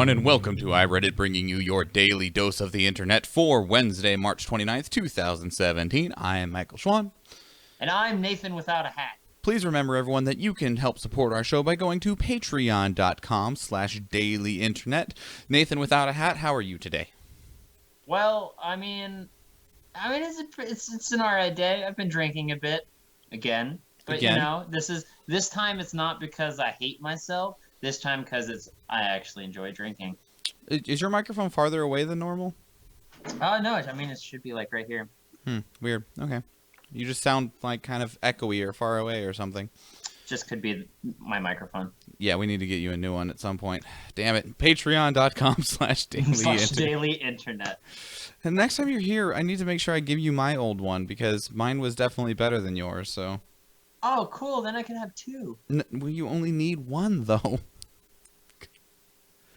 everyone, and welcome to iReadit, bringing you your daily dose of the internet for Wednesday, March 29th, 2017. I am Michael Schwahn. And I'm Nathan without a hat. Please remember, everyone, that you can help support our show by going to patreon.com/dailyinternet. Nathan without a hat, how are you today? Well, it's an alright day. I've been drinking a bit again, but you know, this time it's not because I hate myself. This time because I actually enjoy drinking. Is your microphone farther away than normal? No, it should be like right here. Weird. Okay. You just sound like kind of echoey or far away or something. Just could be my microphone. Yeah, we need to get you a new one at some point. Damn it. Patreon.com/dailyinternet. And next time you're here, I need to make sure I give you my old one because mine was definitely better than yours, so. Oh, cool. Then I can have two. Well, you only need one, though.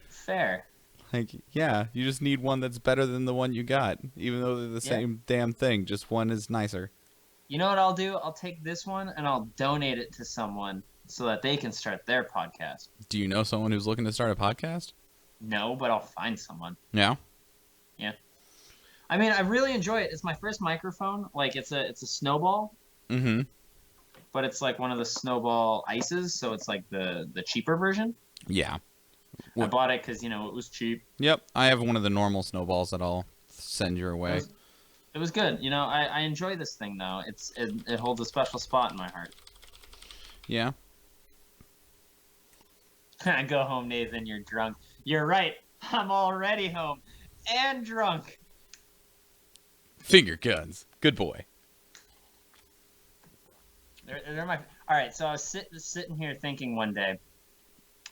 Fair. Like, yeah, you just need one that's better than the one you got, even though they're the same damn thing. Just one is nicer. You know what I'll do? I'll take this one and I'll donate it to someone so that they can start their podcast. Do you know someone who's looking to start a podcast? No, but I'll find someone. Yeah? Yeah. I mean, I really enjoy it. It's my first microphone. Like, it's a snowball. Mm-hmm. But it's like one of the snowball ices, so it's like the cheaper version. Yeah. I bought it because, it was cheap. Yep, I have one of the normal snowballs that I'll send your way. It was good. I enjoy this thing, though. It holds a special spot in my heart. Yeah. Go home, Nathan. You're drunk. You're right. I'm already home. And drunk. Finger guns. Good boy. All right, so I was sitting here thinking one day,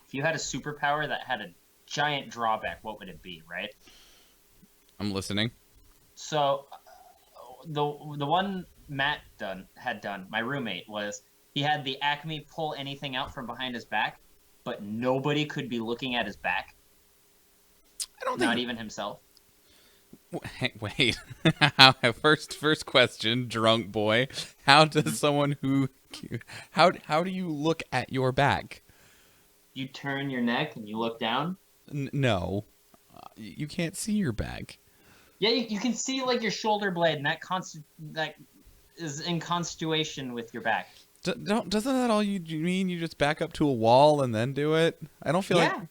if you had a superpower that had a giant drawback, what would it be, right? I'm listening. So, the one Matt had done, my roommate, was he had the Acme pull anything out from behind his back, but nobody could be looking at his back. Not even himself. Wait. First question, drunk boy. How does someone how do you look at your back? You turn your neck and you look down? No. You can't see your back. Yeah, you can see like your shoulder blade, and that is in constitution with your back. Doesn't that all you mean? You just back up to a wall and then do it? I don't feel like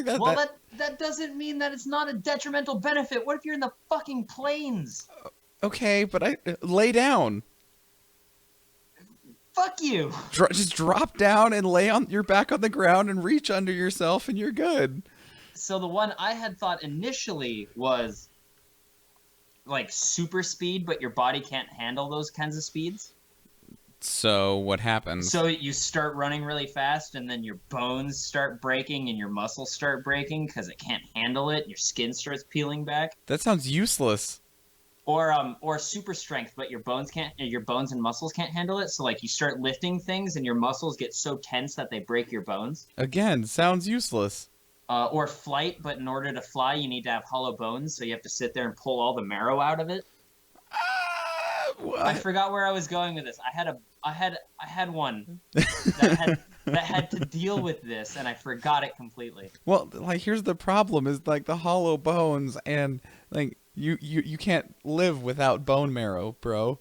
that. Well, that doesn't mean that it's not a detrimental benefit. What if you're in the fucking plains? Okay, but lay down. Fuck you. Just drop down and lay on your back on the ground and reach under yourself, and you're good. So the one I had thought initially was like super speed, but your body can't handle those kinds of speeds. So what happens? So you start running really fast, and then your bones start breaking, and your muscles start breaking because it can't handle it. Your skin starts peeling back. That sounds useless. Or super strength, but your bones and muscles can't handle it. So like you start lifting things, and your muscles get so tense that they break your bones. Again, sounds useless. Or flight, but in order to fly, you need to have hollow bones, so you have to sit there and pull all the marrow out of it. I forgot where I was going with this. I had one that had to deal with this, and I forgot it completely. Well, like here's the problem: is like the hollow bones, and like you can't live without bone marrow, bro.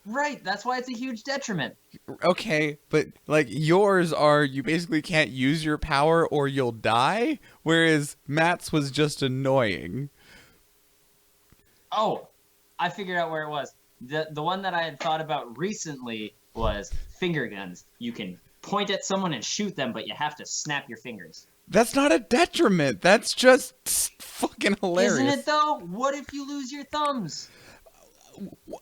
Right. That's why it's a huge detriment. Okay, but like yours are you basically can't use your power or you'll die, whereas Matt's was just annoying. Oh, I figured out where it was. The one that I had thought about recently was finger guns. You can point at someone and shoot them, but you have to snap your fingers. That's not a detriment. That's just fucking hilarious. Isn't it, though? What if you lose your thumbs?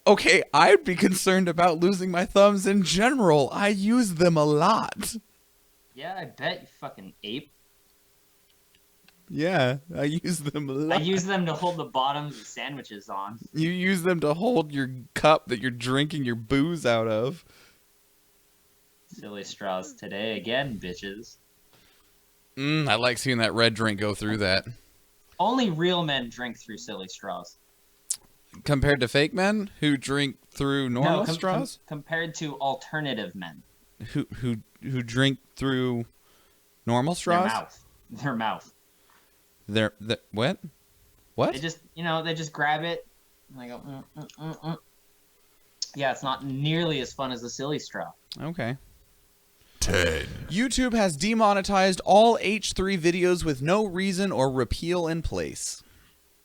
Okay, I'd be concerned about losing my thumbs in general. I use them a lot. Yeah, I bet, you fucking ape. Yeah, I use them a lot. I use them to hold the bottoms of sandwiches on. You use them to hold your cup that you're drinking your booze out of. Silly straws today again, bitches. I like seeing that red drink go through that. Only real men drink through silly straws. Compared to fake men who drink through normal straws? Compared to alternative men. Who drink through normal straws? Their mouth. What? What? They just, they just grab it and they go, Yeah, it's not nearly as fun as the silly straw. Okay. 10. YouTube has demonetized all H3 videos with no reason or repeal in place.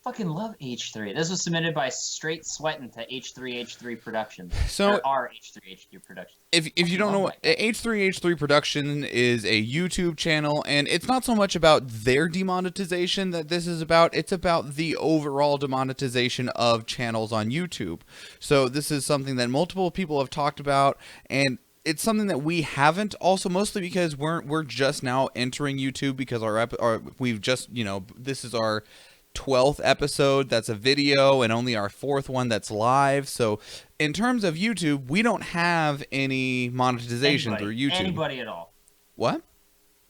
Fucking love H3. This was submitted by Straight Sweatin' to H3H3 Productions. So our H3H3 Productions. If you don't know what H3H3 Production is, a YouTube channel, and it's not so much about their demonetization that this is about, it's about the overall demonetization of channels on YouTube. So this is something that multiple people have talked about, and it's something that we haven't, also mostly because we're just now entering YouTube because we've just, this is our 12th episode that's a video and only our 4th one that's live. So in terms of YouTube, we don't have any monetization through YouTube. Anybody at all. What?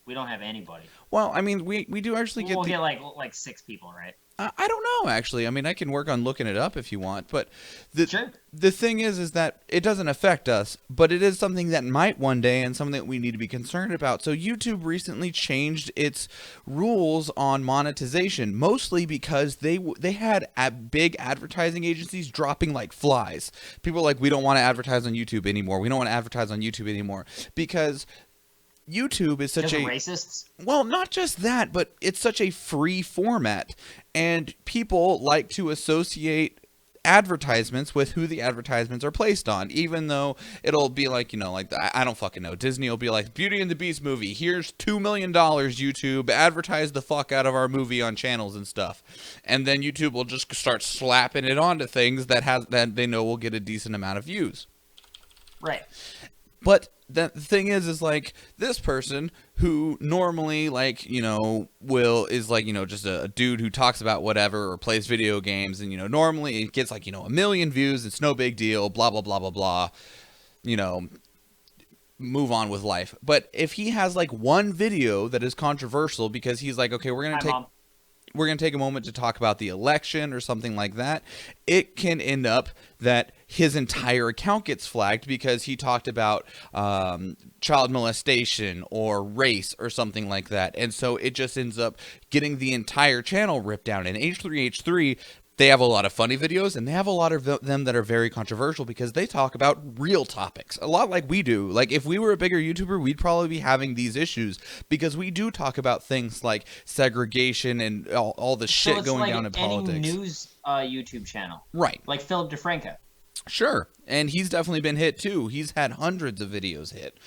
We don't have anybody. Well, I mean, we do actually get... We'll get like 6 people, right? I don't know, actually. I mean, I can work on looking it up if you want, but Sure. The thing is that it doesn't affect us, but it is something that might one day and something that we need to be concerned about. So YouTube recently changed its rules on monetization, mostly because they had big advertising agencies dropping like flies. People were like, we don't want to advertise on YouTube anymore. We don't want to advertise on YouTube anymore because YouTube is such racists? Well, not just that, but it's such a free format, and people like to associate advertisements with who the advertisements are placed on, even though it'll be like, I don't fucking know. Disney will be like, Beauty and the Beast movie, here's $2 million, YouTube, advertise the fuck out of our movie on channels and stuff. And then YouTube will just start slapping it onto things that they know will get a decent amount of views. Right. But the thing is like this person who normally is just a dude who talks about whatever or plays video games, and normally it gets like 1 million views, it's no big deal, blah blah blah blah blah, move on with life. But if he has like one video that is controversial because he's like, okay, we're gonna take a moment to talk about the election or something like that, it can end up that his entire account gets flagged because he talked about child molestation or race or something like that. And so it just ends up getting the entire channel ripped down. And H3H3, they have a lot of funny videos, and they have a lot of them that are very controversial because they talk about real topics, a lot like we do. Like, if we were a bigger YouTuber, we'd probably be having these issues because we do talk about things like segregation and all the shit going down in politics. Any news YouTube channel. Right. Like Philip DeFranco. Sure. And he's definitely been hit too. He's had hundreds of videos hit.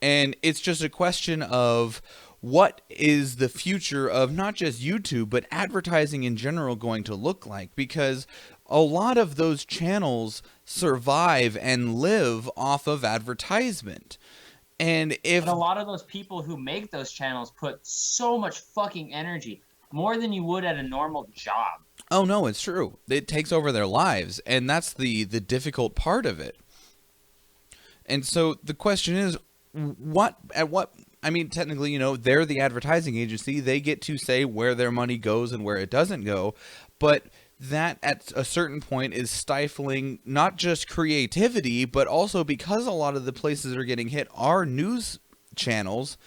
And it's just a question of what is the future of not just YouTube, but advertising in general going to look like? Because a lot of those channels survive and live off of advertisement. And but a lot of those people who make those channels put so much fucking energy, more than you would at a normal job. Oh, no, it's true. It takes over their lives, and that's the difficult part of it. And so the question is, technically, they're the advertising agency. They get to say where their money goes and where it doesn't go. But that, at a certain point, is stifling not just creativity, but also because a lot of the places that are getting hit are news channels,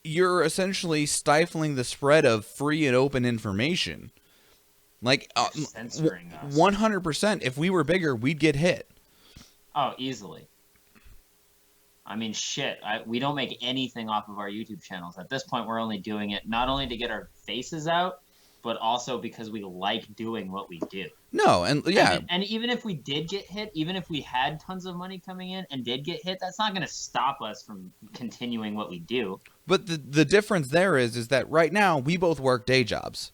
you're essentially stifling the spread of free and open information. Like, censoring us. 100%. If we were bigger, we'd get hit. Oh, easily. I mean, shit. We don't make anything off of our YouTube channels. At this point, we're only doing it not only to get our faces out, but also because we like doing what we do. No, and yeah. And even if we did get hit, even if we had tons of money coming in and did get hit, that's not going to stop us from continuing what we do. But the difference there is that right now, we both work day jobs.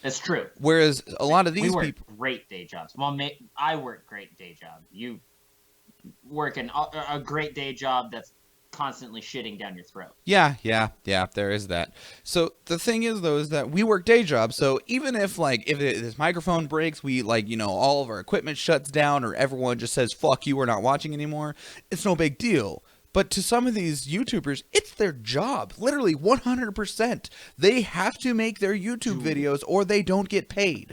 That's true. Whereas a lot of these people... We work great day jobs. Well, I work great day jobs. You work a great day job that's constantly shitting down your throat. Yeah, there is that. So the thing is, though, is that we work day jobs. So even if this microphone breaks, we all of our equipment shuts down, or everyone just says, fuck you, we're not watching anymore, it's no big deal. But to some of these YouTubers, it's their job. Literally 100%. They have to make their YouTube videos or they don't get paid.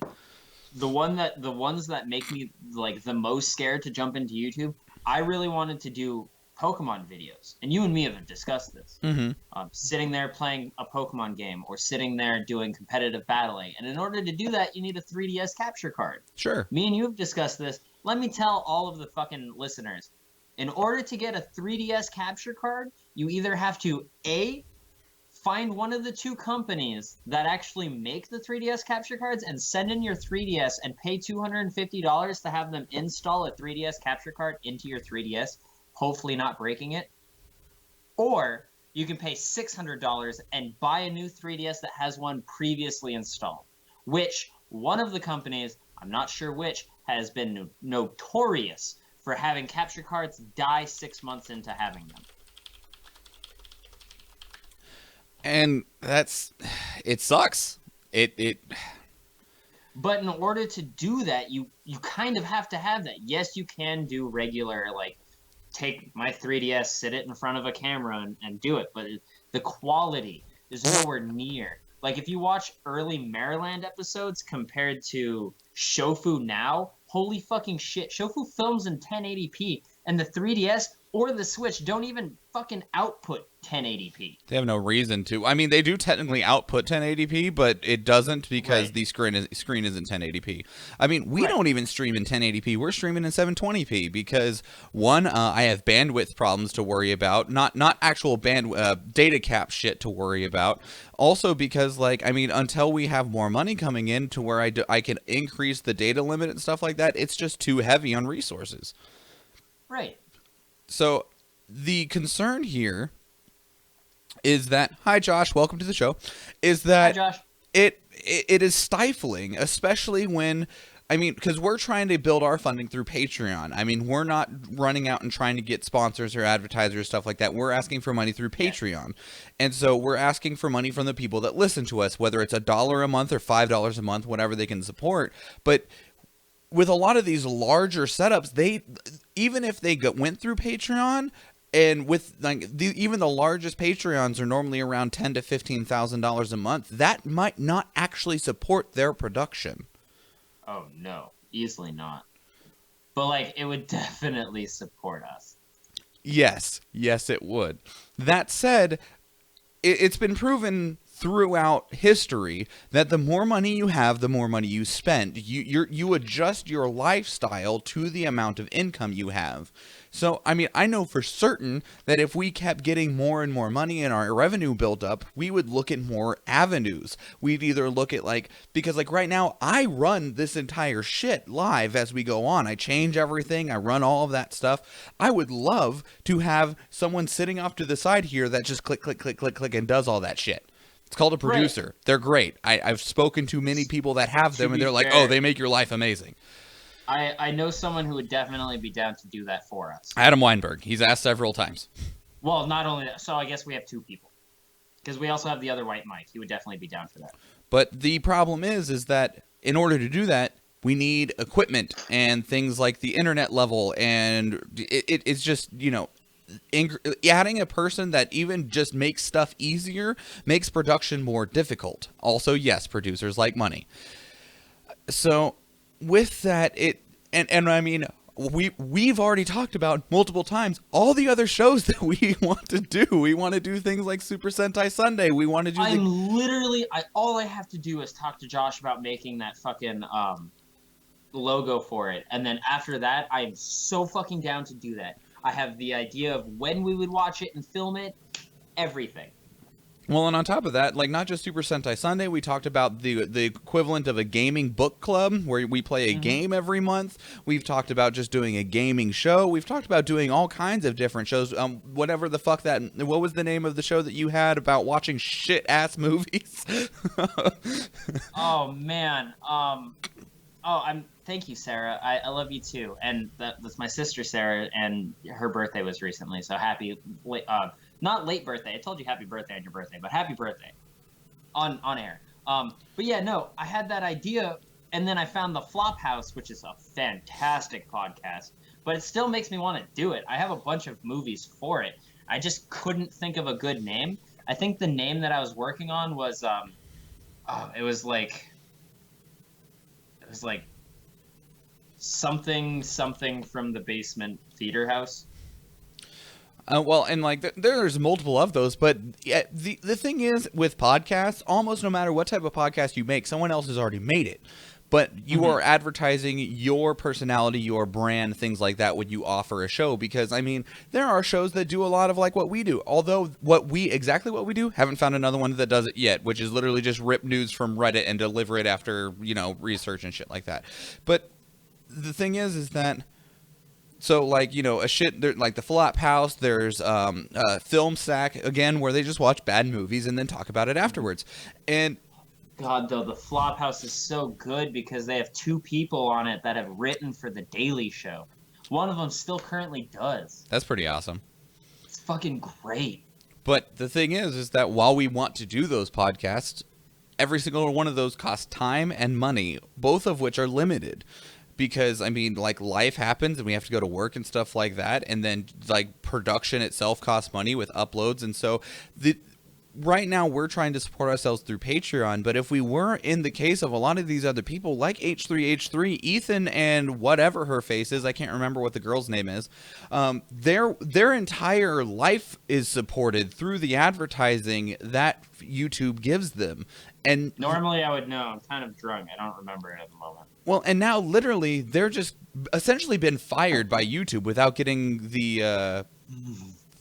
The ones that make me like the most scared to jump into YouTube, I really wanted to do Pokemon videos, and you and me have discussed this. Mm-hmm. Sitting there playing a Pokemon game or sitting there doing competitive battling. And in order to do that, you need a 3DS capture card. Sure. Me and you have discussed this. Let me tell all of the fucking listeners. In order to get a 3DS capture card, you either have to, A, find one of the two companies that actually make the 3DS capture cards and send in your 3DS and pay $250 to have them install a 3DS capture card into your 3DS, hopefully not breaking it. Or you can pay $600 and buy a new 3DS that has one previously installed, which one of the companies, I'm not sure which, has been notorious for having capture cards die 6 months into having them. And it sucks. But in order to do that, you kind of have to have that. Yes, you can do regular, like, take my 3DS, sit it in front of a camera and do it, but the quality is nowhere near. Like, if you watch early Maryland episodes compared to Shofu now, holy fucking shit. Shofu films in 1080p, and the 3DS or the Switch don't even fucking output 1080p. They have no reason to. I mean, they do technically output 1080p, but it doesn't because the screen isn't 1080p. I mean, we don't even stream in 1080p. We're streaming in 720p because, one, I have bandwidth problems to worry about, not actual data cap shit to worry about. Also because, like, I mean, until we have more money coming in to where I can increase the data limit and stuff like that, it's just too heavy on resources. Right. So the concern here is that, hi Josh, welcome to the show, is that hi, Josh. It is stifling, especially when, I mean, because we're trying to build our funding through Patreon. I mean, we're not running out and trying to get sponsors or advertisers, stuff like that. We're asking for money through Patreon. And so we're asking for money from the people that listen to us, whether it's $1 a month or $5 a month, whatever they can support. But with a lot of these larger setups, even if they went through Patreon, and with like even the largest Patreons are normally around $10,000 to $15,000 a month, that might not actually support their production. Oh no, easily not. But like, it would definitely support us. Yes, it would. That said, it's been proven throughout history that the more money you have, the more money you spend. You adjust your lifestyle to the amount of income you have. So, I mean, I know for certain that if we kept getting more and more money and our revenue built up, we would look at more avenues. We'd either look at because right now I run this entire shit live as we go on. I change everything. I run all of that stuff. I would love to have someone sitting off to the side here that just click, click, click, click, click and does all that shit. It's called a producer. Right. They're great. I've spoken to many people that have them, and they're like, oh, they make your life amazing. I know someone who would definitely be down to do that for us. Adam Weinberg. He's asked several times. Well, not only that. So I guess we have two people. Because we also have the other white Mike. He would definitely be down for that. But the problem is that in order to do that, we need equipment and things like the internet level. And it's just, adding a person that even just makes stuff easier makes production more difficult. Also, yes, producers like money. So with that, and I mean, we've already talked about multiple times all the other shows that we want to do. We want to do things like Super Sentai Sunday. We want to do. All I have to do is talk to Josh about making that fucking logo for it, and then after that, I'm so fucking down to do that. I have the idea of when we would watch it and film it, everything. Well, and on top of that, like not just Super Sentai Sunday, we talked about the equivalent of a gaming book club where we play a game every month. We've talked about just doing a gaming show. We've talked about doing all kinds of different shows. Whatever the fuck what was the name of the show that you had about watching shit-ass movies? Oh, man. Thank you, Sarah. I love you too. And that's my sister, Sarah, and her birthday was recently. So happy, not late birthday. I told you happy birthday on your birthday, but happy birthday on air. But yeah, no, I had that idea, and then I found the Flophouse, which is a fantastic podcast, but it still makes me want to do it. I have a bunch of movies for it. I just couldn't think of a good name. I think the name that I was working on was, it was like something from the basement theater house. Well, and like there's multiple of those, but yeah, the thing is with podcasts, almost no matter what type of podcast you make, someone else has already made it. But you are advertising your personality, your brand, things like that when you offer a show. Because I mean, there are shows that do a lot of like what we do. Although exactly what we do, haven't found another one that does it yet, which is literally just rip news from Reddit and deliver it after research and shit like that. But the thing is that. So, like, like the Flop House, there's Film Sack, again, where they just watch bad movies and then talk about it afterwards. And God, though, the Flop House is so good because they have 2 people on it that have written for The Daily Show. One of them still currently does. That's pretty awesome. It's fucking great. But the thing is that while we want to do those podcasts, every single one of those costs time and money, both of which are limited. Because, I mean, like, life happens and we have to go to work and stuff like that. And then, like, production itself costs money with uploads. And so, right now, we're trying to support ourselves through Patreon. But if we were in the case of a lot of these other people, like H3H3, Ethan and whatever her face is, I can't remember what the girl's name is, their entire life is supported through the advertising that YouTube gives them. And normally I would know. I'm kind of drunk. I don't remember it at the moment. Well, and now literally they're just essentially been fired by YouTube without getting the My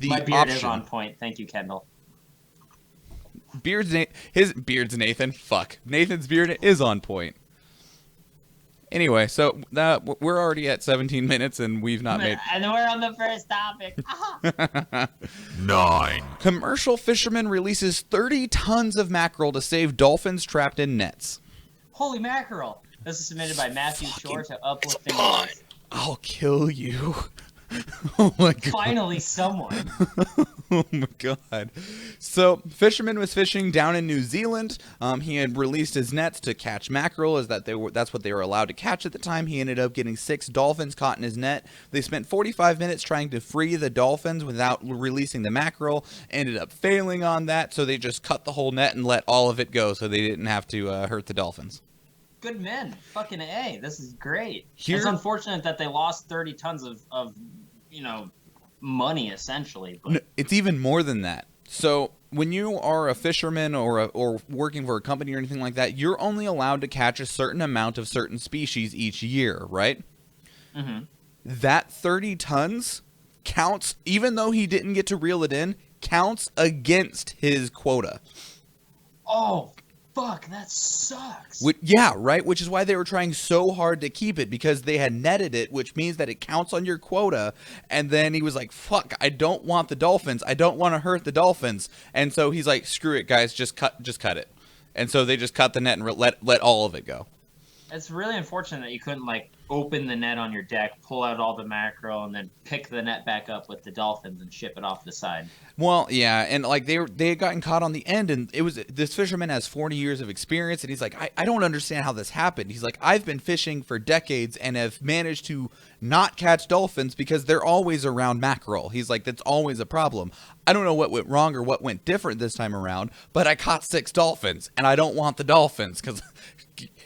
beard option. Is on point. Thank you, Kendall. His beard's Nathan. Fuck. Nathan's beard is on point. Anyway, so we're already at 17 minutes and we've not made... And we're on the first topic. 9. Commercial fisherman releases 30 tons of mackerel to save dolphins trapped in nets. Holy mackerel. This is submitted by Matthew Shore to Uplifting News. I'll kill you. Oh my god. Finally someone. Oh my god. So, fisherman was fishing down in New Zealand. He had released his nets to catch mackerel, that's what they were allowed to catch at the time. He ended up getting 6 dolphins caught in his net. They spent 45 minutes trying to free the dolphins without releasing the mackerel. Ended up failing on that, so they just cut the whole net and let all of it go so they didn't have to hurt the dolphins. Good men. Fucking A. This is great. It's unfortunate that they lost 30 tons of money, essentially. But... It's even more than that. So when you are a fisherman or working for a company or anything like that, you're only allowed to catch a certain amount of certain species each year, right? Mm-hmm. That 30 tons counts, even though he didn't get to reel it in, counts against his quota. Oh, fuck, that sucks. Yeah, right? Which is why they were trying so hard to keep it, because they had netted it, which means that it counts on your quota. And then he was like, fuck, I don't want the dolphins. I don't want to hurt the dolphins. And so he's like, screw it, guys, just cut it. And so they just cut the net and let all of it go. It's really unfortunate that you couldn't, like, open the net on your deck, pull out all the mackerel, and then pick the net back up with the dolphins and ship it off the side. Well, yeah, and, like, they had gotten caught on the end, and this fisherman has 40 years of experience, and he's like, I don't understand how this happened. He's like, I've been fishing for decades and have managed to not catch dolphins because they're always around mackerel. He's like, that's always a problem. I don't know what went wrong or what went different this time around, but I caught 6 dolphins, and I don't want the dolphins, because...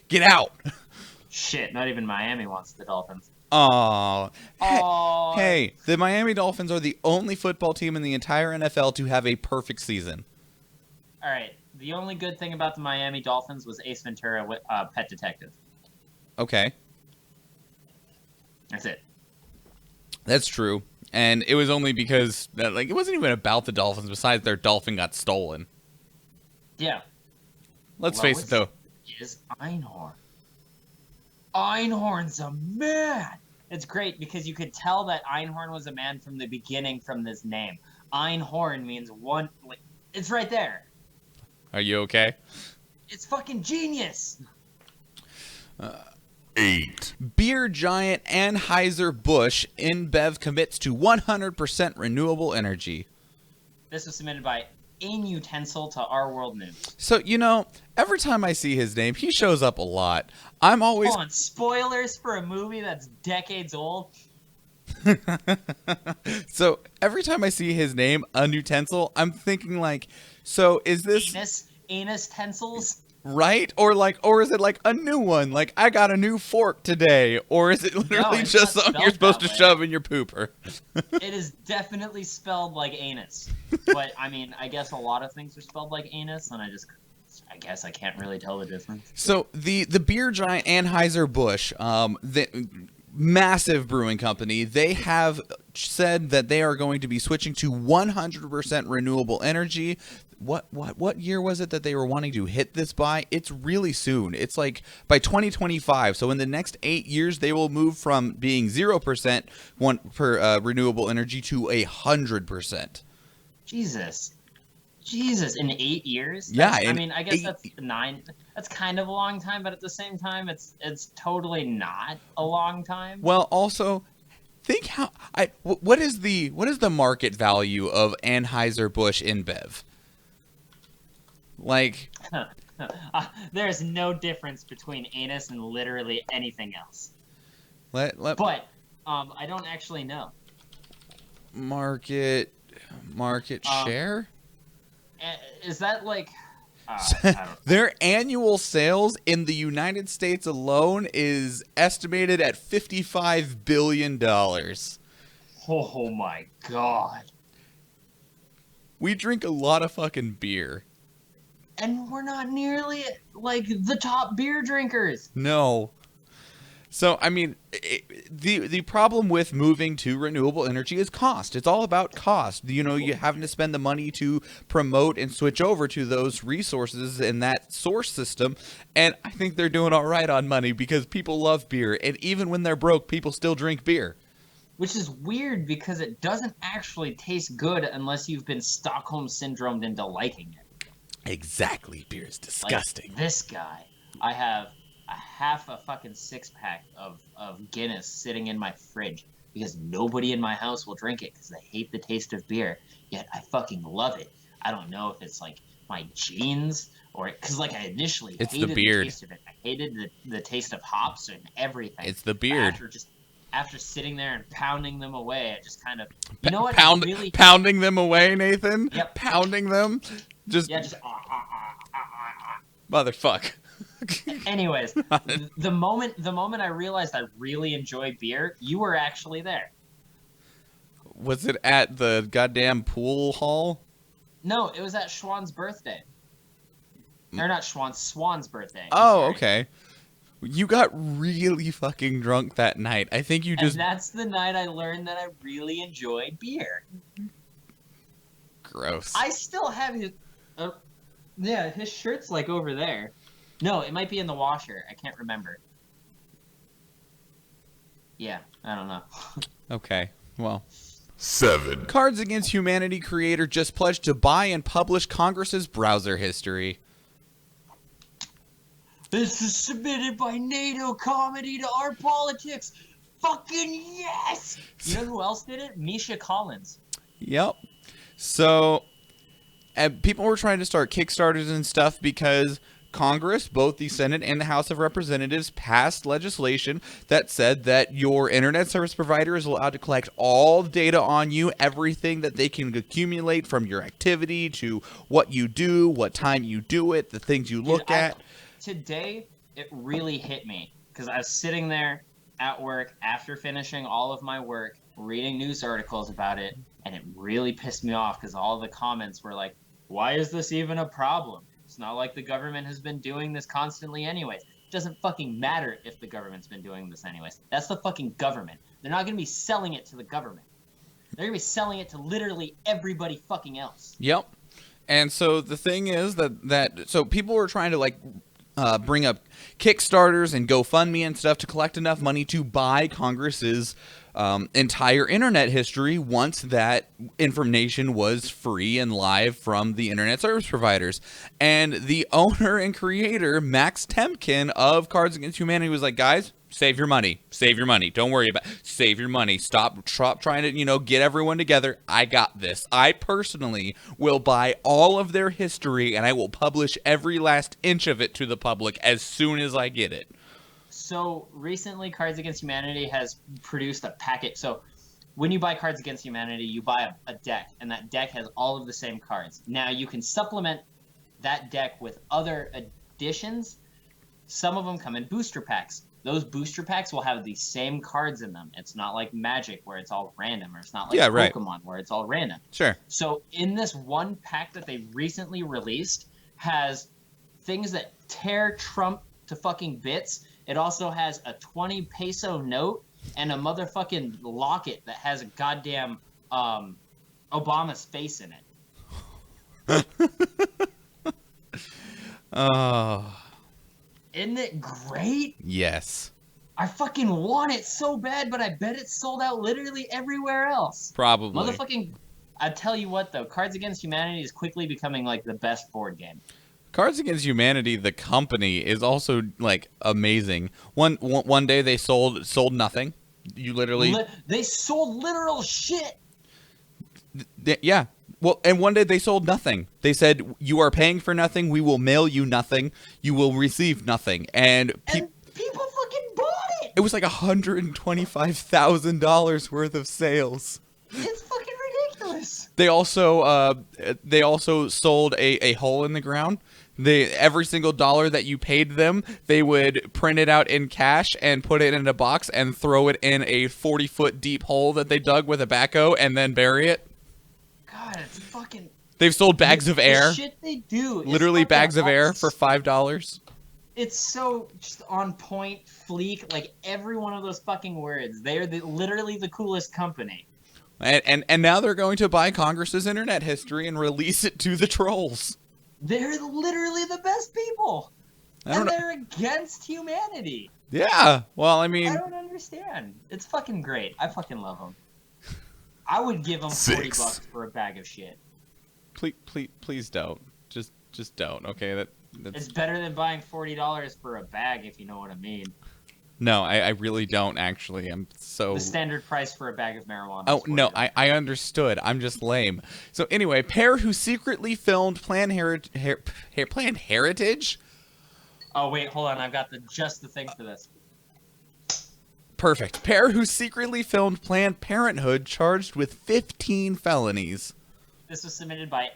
Get out! Shit, not even Miami wants the Dolphins. Oh. Hey, the Miami Dolphins are the only football team in the entire NFL to have a perfect season. All right. The only good thing about the Miami Dolphins was Ace Ventura, Pet Detective. Okay. That's it. That's true. And it was only because, like, it wasn't even about the Dolphins, besides their dolphin got stolen. Yeah. Let's face it, though. Is Einhorn. Einhorn's a man. It's great because you could tell that Einhorn was a man from the beginning from this name. Einhorn means one. Like, it's right there. Are you okay? It's fucking genius. 8. Beer giant Anheuser-Busch InBev commits to 100% renewable energy. This was submitted by Inutensil to Our World News. So, every time I see his name, he shows up a lot. I'm always... Hold on, spoilers for a movie that's decades old? So, every time I see his name, Inutensil, I'm thinking like, so is this... Anus tensils? Right? Or is it like a new one? Like, I got a new fork today. Or is it literally it's just not something you're supposed to way. shove in your pooper? It is definitely spelled like anus. But, I mean, I guess a lot of things are spelled like anus, and I guess I can't really tell the difference. So, the beer giant Anheuser-Busch, the massive brewing company, they have said that they are going to be switching to 100% renewable energy. What year was it that they were wanting to hit this by? It's really soon. It's like by 2025. So in the next 8 years, they will move from being 0% renewable energy to 100%. Jesus, in 8 years? Yeah, I mean, I guess that's 9. That's kind of a long time, but at the same time, it's totally not a long time. Well, also, think what is the market value of Anheuser-Busch InBev? Like, there's no difference between anus and literally anything else. But I don't actually know. Market share? Is that like Their annual sales in the United States alone is estimated at $55 billion. Oh my god. We drink a lot of fucking beer. And we're not nearly like the top beer drinkers. No. So, I mean, the problem with moving to renewable energy is cost. It's all about cost. You know, you having to spend the money to promote and switch over to those resources and that source system. And I think they're doing all right on money because people love beer. And even when they're broke, people still drink beer. Which is weird because it doesn't actually taste good unless you've been Stockholm syndromed into liking it. Exactly. Beer is disgusting. Like this guy, I have half a fucking 6-pack of Guinness sitting in my fridge because nobody in my house will drink it because they hate the taste of beer, yet I fucking love it. I don't know if it's like my genes or because like I initially hated the taste of it. I hated the taste of hops and everything. It's the beard. After sitting there and pounding them away, I just kind of pounding them away, Nathan. Yep. Pounding them. Motherfuck. Anyways, the moment I realized I really enjoy beer, you were actually there. Was it at the goddamn pool hall? No, it was at Schwann's birthday. Or not Schwann's, Swan's birthday. Oh, okay. You got really fucking drunk that night. I think you just... And that's the night I learned that I really enjoy beer. Gross. I still have his... yeah, his shirt's like over there. No, it might be in the washer. I can't remember. Yeah, I don't know. Okay, well... 7. Cards Against Humanity creator just pledged to buy and publish Congress's browser history. This is submitted by NATO Comedy to Our Politics. Fucking yes! You know who else did it? Misha Collins. Yep. So, people were trying to start Kickstarters and stuff because Congress, both the Senate and the House of Representatives, passed legislation that said that your internet service provider is allowed to collect all the data on you, everything that they can accumulate from your activity to what you do, what time you do it, the things you look at. Today, it really hit me because I was sitting there at work after finishing all of my work, reading news articles about it, and it really pissed me off because all the comments were like, why is this even a problem? It's not like the government has been doing this constantly anyways. It doesn't fucking matter if the government's been doing this anyways. That's the fucking government. They're not going to be selling it to the government. They're going to be selling it to literally everybody fucking else. Yep. And so the thing is so people were trying to like bring up Kickstarters and GoFundMe and stuff to collect enough money to buy Congress's entire internet history once that information was free and live from the internet service providers. And the owner and creator, Max Temkin of Cards Against Humanity, was like, guys, save your money. Save your money. Don't worry about it. Save your money. Stop trying to, get everyone together. I got this. I personally will buy all of their history and I will publish every last inch of it to the public as soon as I get it. So recently, Cards Against Humanity has produced a packet. So when you buy Cards Against Humanity, you buy a deck, and that deck has all of the same cards. Now you can supplement that deck with other editions, some of them come in booster packs. Those booster packs will have the same cards in them. It's not like Magic where it's all random, or it's not like Pokemon where it's all random. Sure. So in this one pack that they recently released has things that tear Trump to fucking bits. It also has a 20 peso note and a motherfucking locket that has a goddamn Obama's face in it. Oh. Isn't it great? Yes. I fucking want it so bad, but I bet it's sold out literally everywhere else. Probably. Motherfucking... I tell you what, though. Cards Against Humanity is quickly becoming, like, the best board game. Cards Against Humanity, the company, is also, like, amazing. One day they sold nothing. You literally... They sold literal shit! Yeah. Well, and one day they sold nothing. They said, you are paying for nothing, we will mail you nothing, you will receive nothing. And people fucking bought it! It was like $125,000 worth of sales. It's fucking ridiculous. They also sold a hole in the ground. Every single dollar that you paid them, they would print it out in cash and put it in a box and throw it in a 40-foot deep hole that they dug with a backhoe and then bury it. God, it's fucking... They've sold bags of air. The shit they do. Literally bags of air for $5. It's so just on point, fleek, like every one of those fucking words. They're literally the coolest company. And now they're going to buy Congress's internet history and release it to the trolls. They're literally the best people. And they're against humanity. Yeah. Well, I mean... I don't understand. It's fucking great. I fucking love them. I would give them $40 for a bag of shit. Please don't. Just don't. Okay, that's... It's better than buying $40 for a bag, if you know what I mean. No, I really don't, actually. I'm so... The standard price for a bag of marijuana. Oh, no, I understood. I'm just lame. So anyway, pair who secretly filmed Planned Heritage? Oh, wait, hold on. I've got just the thing for this. Perfect. Pair who secretly filmed Planned Parenthood charged with 15 felonies. This was submitted by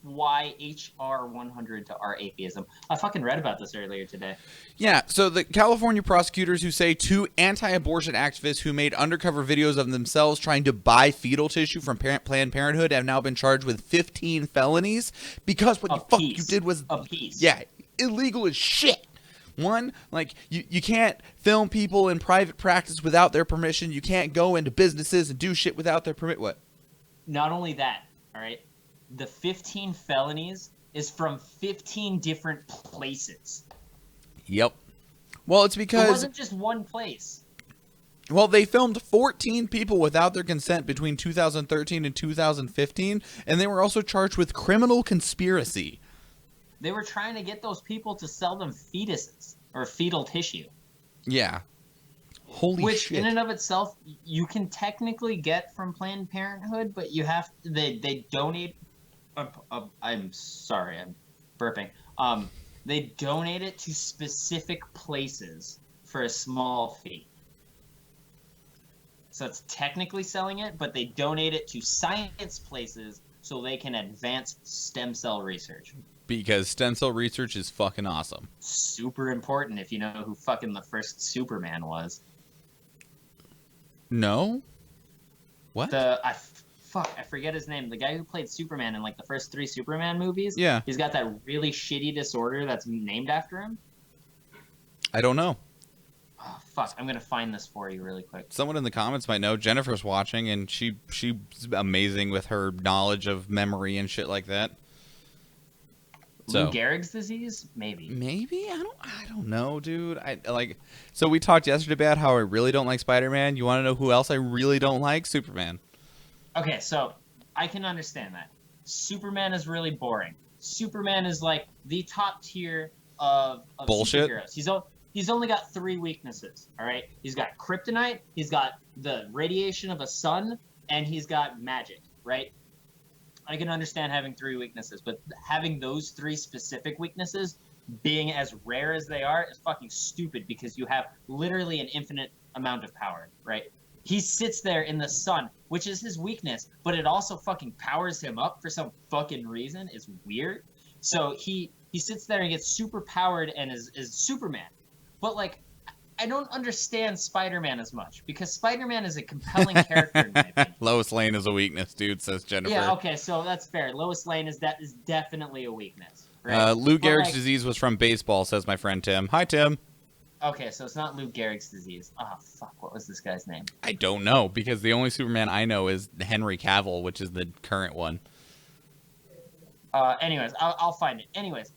FYHR100 to our atheism. I fucking read about this earlier today. Yeah, so the California prosecutors who say two anti-abortion activists who made undercover videos of themselves trying to buy fetal tissue from Planned Parenthood have now been charged with 15 felonies because what you did was... A piece. Yeah, illegal as shit. One, like, you can't film people in private practice without their permission. You can't go into businesses and do shit without their permit. What? Not only that, all right? The 15 felonies is from 15 different places. Yep. Well, it's because... It wasn't just one place. Well, they filmed 14 people without their consent between 2013 and 2015, and they were also charged with criminal conspiracy. They were trying to get those people to sell them fetuses or fetal tissue. Yeah. Holy Which, shit. in and of itself, you can technically get from Planned Parenthood, but you have to, they donate. I'm sorry, I'm burping. They donate it to specific places for a small fee. So it's technically selling it, but they donate it to science places so they can advance stem cell research. Because stem cell research is fucking awesome. Super important if you know who fucking the first Superman was. No? What? I forget his name. The guy who played Superman in like the first 3 Superman movies. Yeah. He's got that really shitty disorder that's named after him. I don't know. Oh, fuck. I'm going to find this for you really quick. Someone in the comments might know. Jennifer's watching, and she's amazing with her knowledge of memory and shit like that. Lou Gehrig's disease? Maybe. I don't know, dude. So we talked yesterday about how I really don't like Spider-Man. You want to know who else I really don't like? Superman. Okay, so I can understand that. Superman is really boring. Superman is like the top tier of bullshit superheroes. He's only got 3 weaknesses, all right? He's got kryptonite, he's got the radiation of a sun, and he's got magic, right? I can understand having 3 weaknesses, but having those 3 specific weaknesses being as rare as they are is fucking stupid because you have literally an infinite amount of power, right? He sits there in the sun, which is his weakness, but it also fucking powers him up for some fucking reason. It's weird. So he he sits there and gets super powered and is Superman. But like, I don't understand Spider-Man as much because Spider-Man is a compelling character in my opinion. Lois Lane is a weakness, dude, says Jennifer. Yeah, okay, so that's fair. Lois Lane is definitely a weakness. Right? Lou Gehrig's disease was from baseball, says my friend Tim. Hi, Tim. Okay, so it's not Lou Gehrig's disease. Oh, fuck, what was this guy's name? I don't know, because the only Superman I know is Henry Cavill, which is the current one. Anyways, I'll find it. Anyways,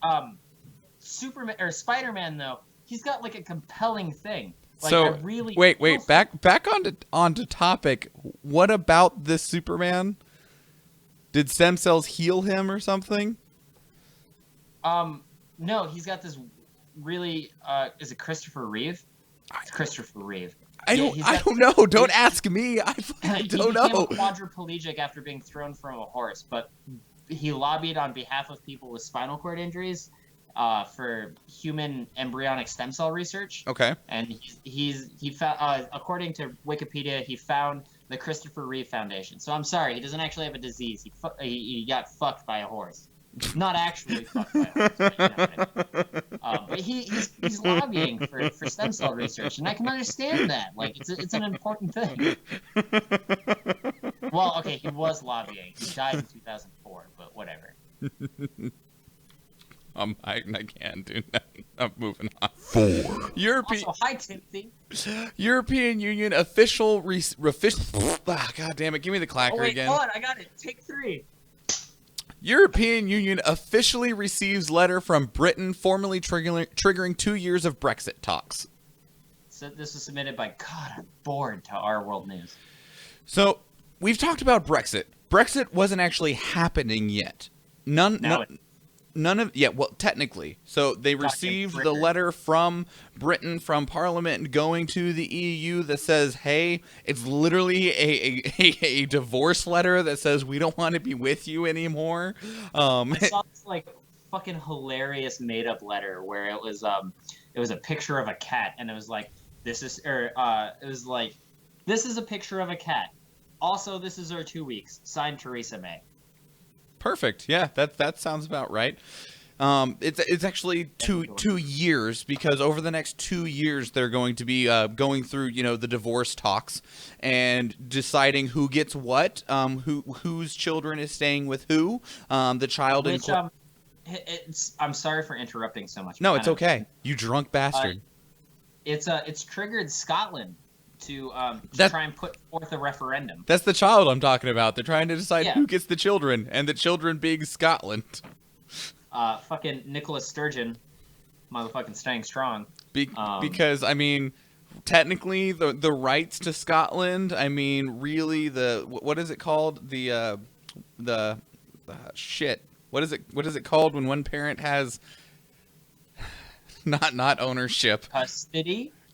Superman or Spider-Man though, he's got like a compelling thing. Like, so wait, back onto topic. What about this Superman? Did stem cells heal him or something? No, he's got this really. Is it Christopher Reeve? It's Christopher Reeve. I don't know. Don't ask me. I don't know. He became quadriplegic after being thrown from a horse, but he lobbied on behalf of people with spinal cord injuries for human embryonic stem cell research. Okay. And he found, according to Wikipedia, he found the Christopher Reeve Foundation. So I'm sorry, he doesn't actually have a disease. He got fucked by a horse. Not actually fucked by a horse. But, you know what I mean. But he's lobbying for stem cell research, and I can understand that. Like it's an important thing. Well, okay, he was lobbying. He died in 2004, but whatever. I can't do that. I'm moving on. 4. Also, hi, Timothy. European Union official God damn it, give me the clacker again. Hold on, I got it. Take 3. European Union officially receives letter from Britain formally triggering 2 years of Brexit talks. So this was submitted by, God, I'm bored, to Our World News. So, we've talked about Brexit. Brexit wasn't actually happening yet. Well, technically. So they received the letter from Britain, from Parliament, going to the EU that says, hey, it's literally a divorce letter that says we don't want to be with you anymore. I saw this like fucking hilarious made up letter where it was a picture of a cat, and it was like, this is a picture of a cat. Also, this is our 2 weeks. Signed, Theresa May. Perfect. Yeah, that sounds about right. It's actually two years, because over the next 2 years they're going to be going through the divorce talks and deciding who gets what, whose children is staying with who, the child. Which, I'm sorry for interrupting so much. No, it's okay. You drunk bastard. It's triggered Scotland to try and put forth a referendum. That's the child I'm talking about. They're trying to decide who gets the children, and the children being Scotland. Fucking Nicola Sturgeon, motherfucking staying strong. Because, I mean, technically, the rights to Scotland, I mean, really, what is it called? The shit. What is it called when one parent has not ownership?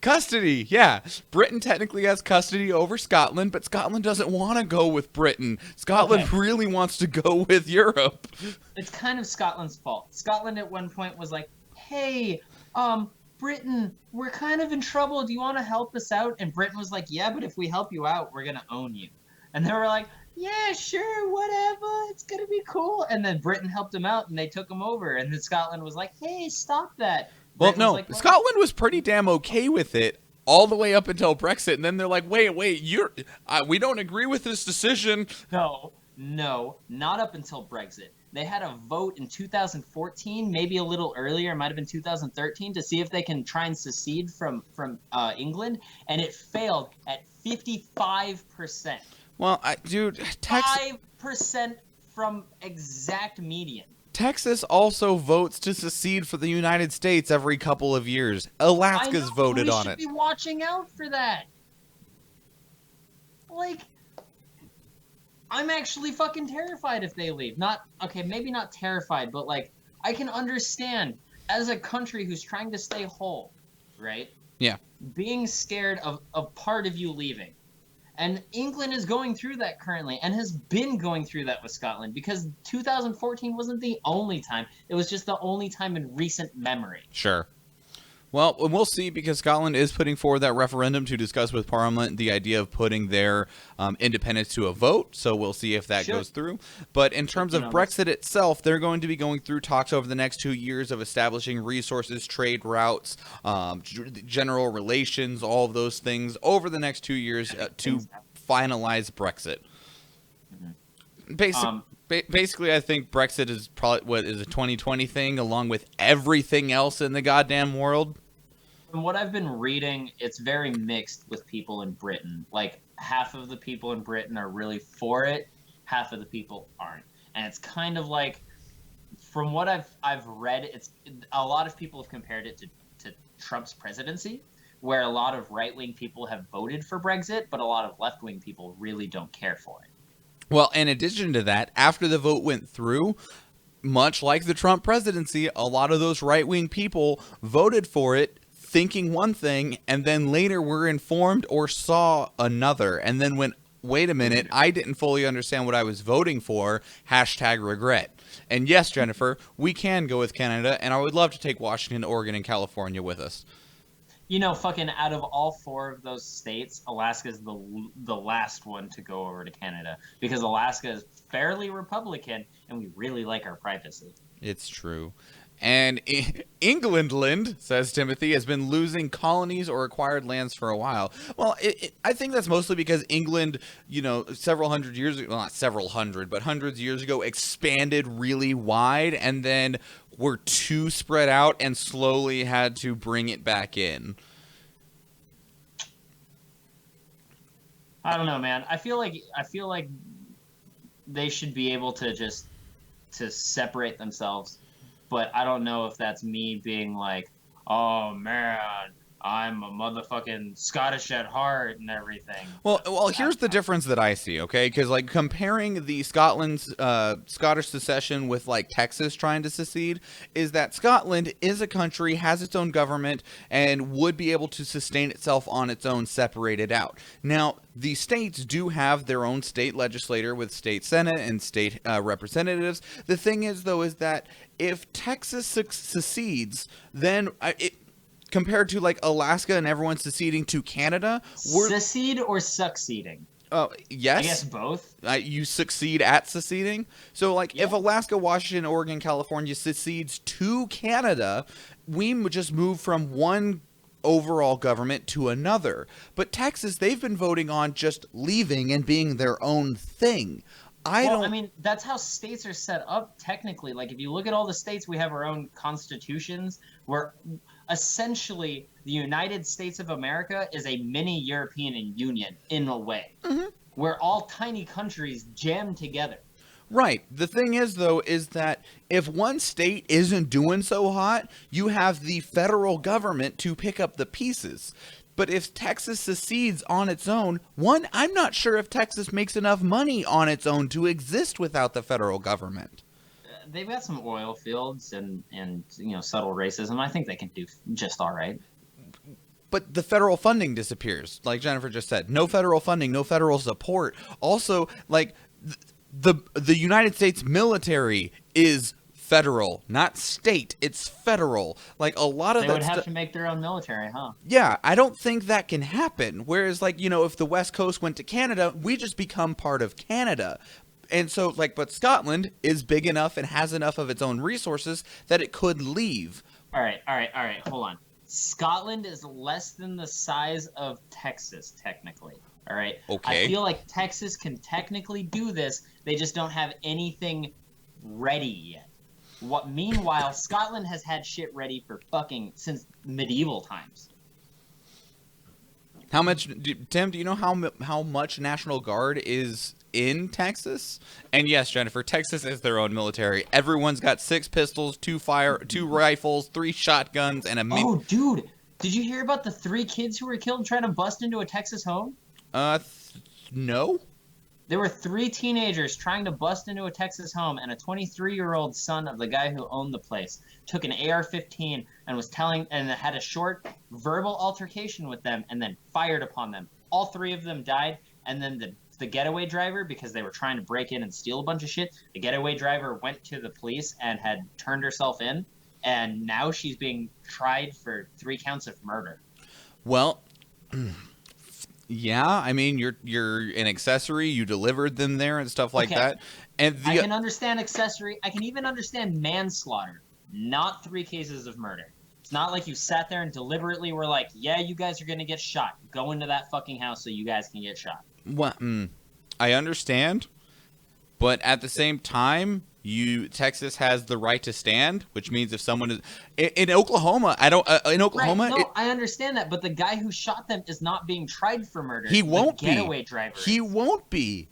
Custody, yeah. Britain technically has custody over Scotland, but Scotland doesn't want to go with Britain. Scotland really wants to go with Europe. It's kind of Scotland's fault. Scotland at one point was like, hey, Britain, we're kind of in trouble. Do you want to help us out? And Britain was like, yeah, but if we help you out, we're going to own you. And they were like, yeah, sure, whatever. It's going to be cool. And then Britain helped them out, and they took them over. And then Scotland was like, hey, stop that. Well, no, Scotland was pretty damn okay with it all the way up until Brexit, and then they're like, wait, we don't agree with this decision. No, not up until Brexit. They had a vote in 2014, maybe a little earlier, it might have been 2013, to see if they can try and secede from England, and it failed at 55%. Well, dude, 5% from exact median. Texas also votes to secede for the United States every couple of years. Alaska's voted on it. We should be watching out for that. Like, I'm actually fucking terrified if they leave. Maybe not terrified, but like, I can understand as a country who's trying to stay whole, right? Yeah. Being scared of part of you leaving. And England is going through that currently and has been going through that with Scotland, because 2014 wasn't the only time. It was just the only time in recent memory. Sure. Well, we'll see, because Scotland is putting forward that referendum to discuss with Parliament the idea of putting their independence to a vote. So we'll see if that goes through. But in terms of Brexit itself, they're going to be going through talks over the next 2 years of establishing resources, trade routes, general relations, all of those things over the next 2 years to finalize Brexit. Basically, I think Brexit is probably a 2020 thing, along with everything else in the goddamn world. From what I've been reading, it's very mixed with people in Britain. Like, half of the people in Britain are really for it, half of the people aren't. And it's kind of like, from what I've read, it's a lot of people have compared it to Trump's presidency, where a lot of right-wing people have voted for Brexit, but a lot of left-wing people really don't care for it. Well, in addition to that, after the vote went through, much like the Trump presidency, a lot of those right-wing people voted for it thinking one thing, and then later were informed or saw another, and then went, wait a minute, I didn't fully understand what I was voting for, #regret. And yes, Jennifer, we can go with Canada, and I would love to take Washington, Oregon, and California with us. You know, fucking out of all 4 of those states, Alaska's the last one to go over to Canada, because Alaska is fairly Republican and we really like our privacy. It's true. And England, says Timothy, has been losing colonies or acquired lands for a while. Well, I think that's mostly because England, several hundred years ago, well, not several hundred, but hundreds of years ago, expanded really wide, and then were too spread out and slowly had to bring it back in. I don't know, man. I feel like they should be able to separate themselves. But I don't know if that's me being like, oh man, I'm a motherfucking Scottish at heart and everything. Well, here's the difference that I see, okay? Because like comparing the Scotland's Scottish secession with like Texas trying to secede, is that Scotland is a country, has its own government, and would be able to sustain itself on its own, separated out. Now, the states do have their own state legislature with state senate and state representatives. The thing is, though, is that if Texas secedes, then compared to like Alaska and everyone seceding to Canada, secede or succeeding? Yes. I guess both. You succeed at seceding. So like if Alaska, Washington, Oregon, California secedes to Canada, we would just move from one overall government to another. But Texas, they've been voting on just leaving and being their own thing. I mean, that's how states are set up technically. Like, if you look at all the states, we have our own constitutions, where essentially the United States of America is a mini European Union in a way. Mm-hmm. We're all tiny countries jammed together. Right. The thing is, though, is that if one state isn't doing so hot, you have the federal government to pick up the pieces. But if Texas secedes on its own, I'm not sure if Texas makes enough money on its own to exist without the federal government. They've got some oil fields and subtle racism. I think they can do just all right. But the federal funding disappears, like Jennifer just said. No federal funding, no federal support. Also, like the United States military is federal, not state. It's federal. Like a lot of they would have to make their own military, huh? Yeah, I don't think that can happen. Whereas, like, if the West Coast went to Canada, we just become part of Canada. And so, like, but Scotland is big enough and has enough of its own resources that it could leave. All right. Hold on. Scotland is less than the size of Texas, technically. All right. Okay. I feel like Texas can technically do this. They just don't have anything ready yet. Meanwhile, Scotland has had shit ready for since medieval times. How much, Tim? Do you know how much National Guard is in Texas? And yes, Jennifer, Texas is their own military. Everyone's got 6 pistols, 2 rifles, 3 shotguns, and a. Oh, dude! Did you hear about the 3 kids who were killed trying to bust into a Texas home? No. There were 3 teenagers trying to bust into a Texas home, and a 23-year-old son of the guy who owned the place took an AR-15 and had a short verbal altercation with them, and then fired upon them. All 3 of them died, and then the getaway driver, because they were trying to break in and steal a bunch of shit, the getaway driver went to the police and had turned herself in, and now she's being tried for 3 counts of murder. Well, yeah, I mean, you're an accessory. You delivered them there and stuff like that. And I can understand accessory. I can even understand manslaughter. Not 3 cases of murder. It's not like you sat there and deliberately were like, yeah, you guys are going to get shot. Go into that fucking house so you guys can get shot. Well, I understand, but at the same time, Texas has the right to stand, which means if someone is in Oklahoma, I understand that, but the guy who shot them is not being tried for murder. He won't be. Getaway driver. He won't be.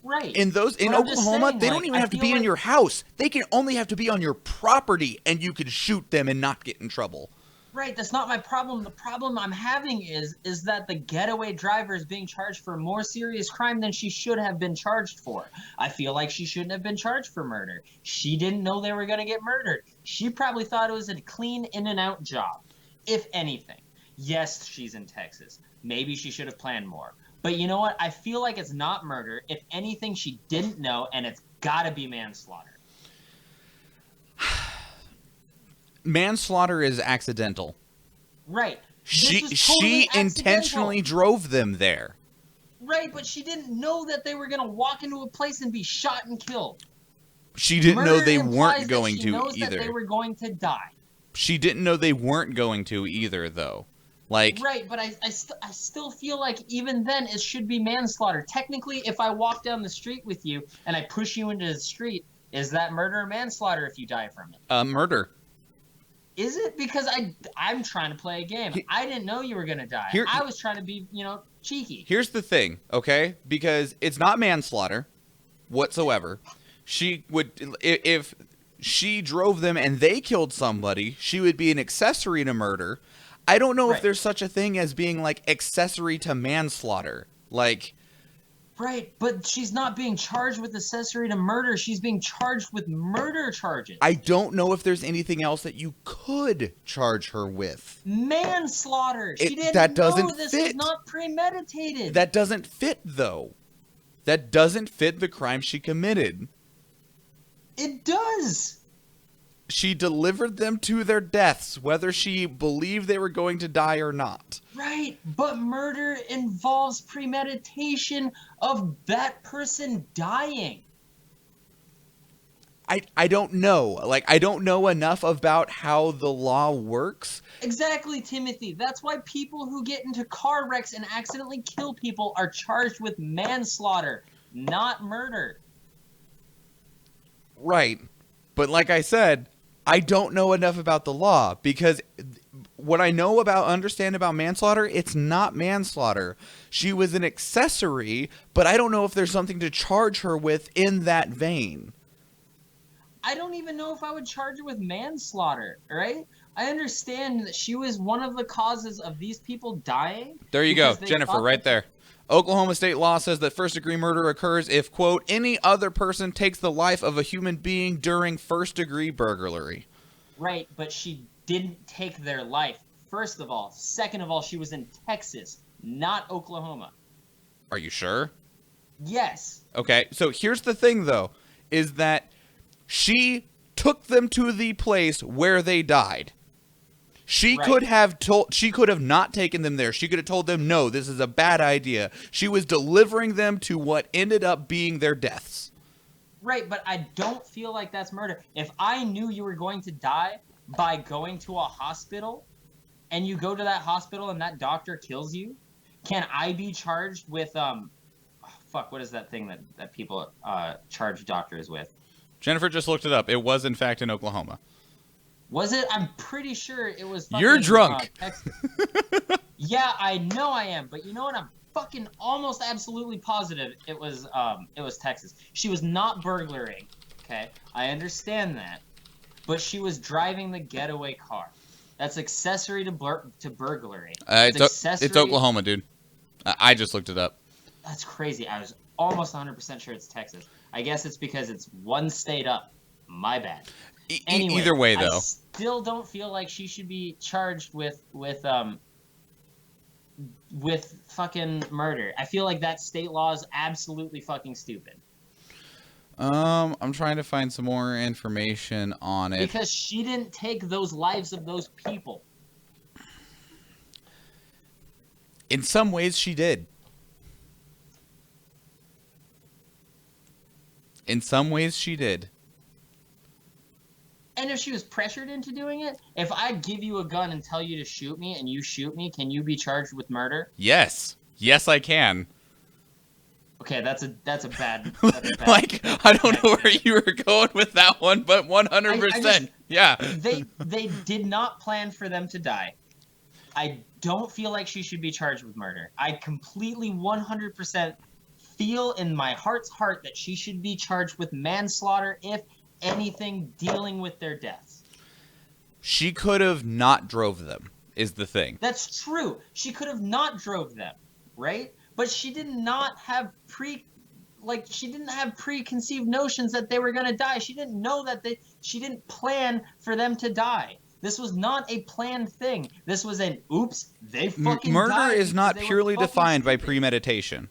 Right. In Oklahoma, they don't even have to be in your house. They can only have to be on your property, and you can shoot them and not get in trouble. Right, that's not my problem. The problem I'm having is that the getaway driver is being charged for a more serious crime than she should have been charged for. I feel like she shouldn't have been charged for murder. She didn't know they were going to get murdered. She probably thought it was a clean in-and-out job, if anything. Yes, she's in Texas. Maybe she should have planned more. But you know what? I feel like it's not murder. If anything, she didn't know, and it's got to be manslaughter. Manslaughter is accidental. Right. She intentionally drove them there. Right, but she didn't know that they were going to walk into a place and be shot and killed. She didn't know they weren't going to either. She knows that they were going to die. She didn't know they weren't going to either, though. Right, but I still feel like even then it should be manslaughter. Technically, if I walk down the street with you and I push you into the street, is that murder or manslaughter if you die from it? Murder. Is it? Because I'm trying to play a game. I didn't know you were going to die. I was trying to be, cheeky. Here's the thing, okay? Because it's not manslaughter whatsoever. If she drove them and they killed somebody, she would be an accessory to murder. I don't know if there's such a thing as being accessory to manslaughter. Right, but she's not being charged with accessory to murder. She's being charged with murder charges. I don't know if there's anything else that you could charge her with. Manslaughter. She didn't know this was not premeditated. That doesn't fit, though. That doesn't fit the crime she committed. It does. She delivered them to their deaths, whether she believed they were going to die or not. Right, but murder involves premeditation of that person dying. I don't know. I don't know enough about how the law works. Exactly, Timothy. That's why people who get into car wrecks and accidentally kill people are charged with manslaughter, not murder. Right. But like I said, I don't know enough about the law because what I understand about manslaughter, it's not manslaughter. She was an accessory, but I don't know if there's something to charge her with in that vein. I don't even know if I would charge her with manslaughter, right? I understand that she was one of the causes of these people dying. There you go, Jennifer, right there. Oklahoma state law says that first-degree murder occurs if, quote, any other person takes the life of a human being during first-degree burglary. Right, but she didn't take their life, first of all. Second of all, she was in Texas, not Oklahoma. Are you sure? Yes. Okay, so here's the thing, though, is that she took them to the place where they died. She could have not taken them there. She could have told them, no, this is a bad idea. She was delivering them to what ended up being their deaths. Right, but I don't feel like that's murder. If I knew you were going to die by going to a hospital, and you go to that hospital and that doctor kills you, can I be charged with, what is that thing that people charge doctors with? Jennifer just looked it up. It was, in fact, in Oklahoma. Was it? I'm pretty sure it was fucking, You're drunk. Texas. Yeah, I know I am, but you know what? I'm fucking almost absolutely positive it was Texas. She was not burglaring, okay? I understand that. But she was driving the getaway car. That's accessory to burglary. It's Oklahoma, dude. I just looked it up. That's crazy. I was almost 100% sure it's Texas. I guess it's because it's one state up. My bad. Anyway, either way, though, I still don't feel like she should be charged with fucking murder. I feel like that state law is absolutely fucking stupid. I'm trying to find some more information on it. Because she didn't take those lives of those people. In some ways, she did. In some ways, she did. And if she was pressured into doing it, if I give you a gun and tell you to shoot me and you shoot me, can you be charged with murder? Yes. Yes, I can. Okay, that's a bad. Like, I don't know where you were going with that one, but 100%. Yeah. They did not plan for them to die. I don't feel like she should be charged with murder. I completely 100% feel in my heart's heart that she should be charged with manslaughter, if anything, dealing with their deaths. She could have not drove them, is the thing. That's true. She could have not drove them, right? But she did not have she didn't have preconceived notions that they were going to die. She didn't know that she didn't plan for them to die. This was not a planned thing. This was an oops, they fucking died. Murder is not purely defined by premeditation.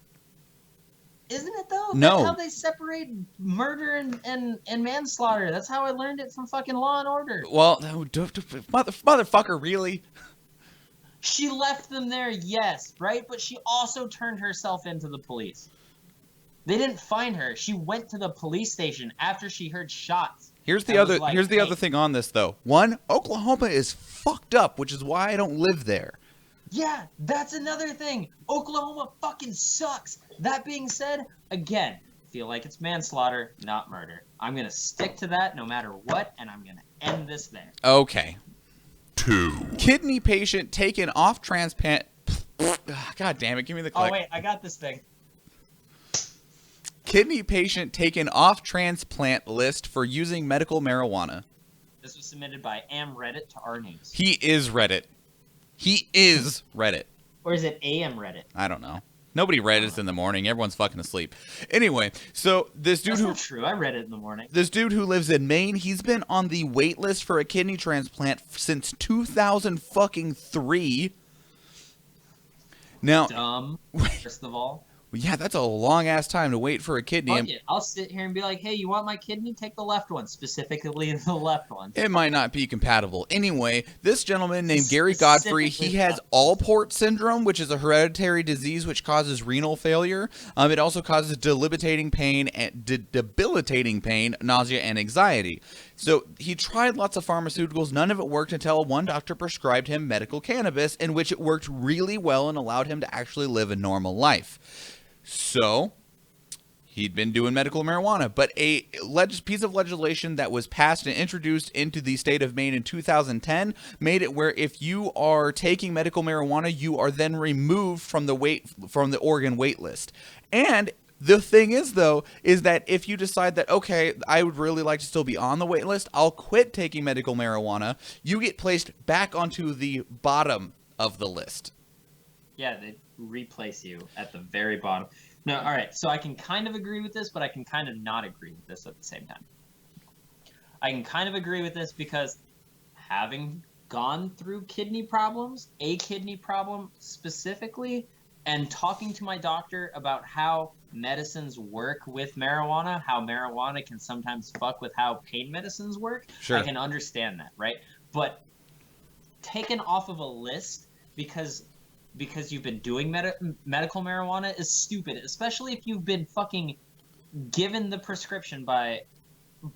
Isn't it though? No. That's how they separate murder and manslaughter. That's how I learned it from fucking Law and Order. Well, motherfucker, really? She left them there, yes, right? But she also turned herself into the police. They didn't find her. She went to the police station after she heard shots. Here's the other thing on this though. One, Oklahoma is fucked up, which is why I don't live there. Yeah, that's another thing. Oklahoma fucking sucks. That being said, again, feel like it's manslaughter, not murder. I'm going to stick to that no matter what, and I'm going to end this there. Okay. 2. Kidney patient taken off transplant. God damn it, give me the click. Oh, wait, I got this thing. Kidney patient taken off transplant list for using medical marijuana. This was submitted by iReadit to our news. He is Reddit. He is Reddit. Or is it Reddit? I don't know. Nobody Reddits in the morning. Everyone's fucking asleep. Anyway, so this dude That's not true. I read it in the morning. This dude who lives in Maine, he's been on the wait list for a kidney transplant since 2003. Now, Dumb, first of all. Yeah, that's a long-ass time to wait for a kidney. Fuck it. I'll sit here and be like, hey, you want my kidney? Take the left one, specifically the left one. It might not be compatible. Anyway, this gentleman named Gary Godfrey, he has Alport syndrome, which is a hereditary disease which causes renal failure. It also causes debilitating pain, nausea, and anxiety. So he tried lots of pharmaceuticals. None of it worked until one doctor prescribed him medical cannabis, in which it worked really well and allowed him to actually live a normal life. So he'd been doing medical marijuana, but a piece of legislation that was passed and introduced into the state of Maine in 2010 made it where if you are taking medical marijuana, you are then removed from the Oregon wait list. And the thing is, though, is that if you decide that, okay, I would really like to still be on the wait list, I'll quit taking medical marijuana, you get placed back onto the bottom of the list. Yeah, they replace you at the very bottom. No, all right, so I can kind of agree with this, but I can kind of not agree with this at the same time. I can kind of agree with this because having gone through kidney problems, a kidney problem specifically, and talking to my doctor about how medicines work with marijuana, how marijuana can sometimes fuck with how pain medicines work, sure. I can understand that, right? But taken off of a list because you've been doing medical marijuana is stupid, especially if you've been fucking given the prescription by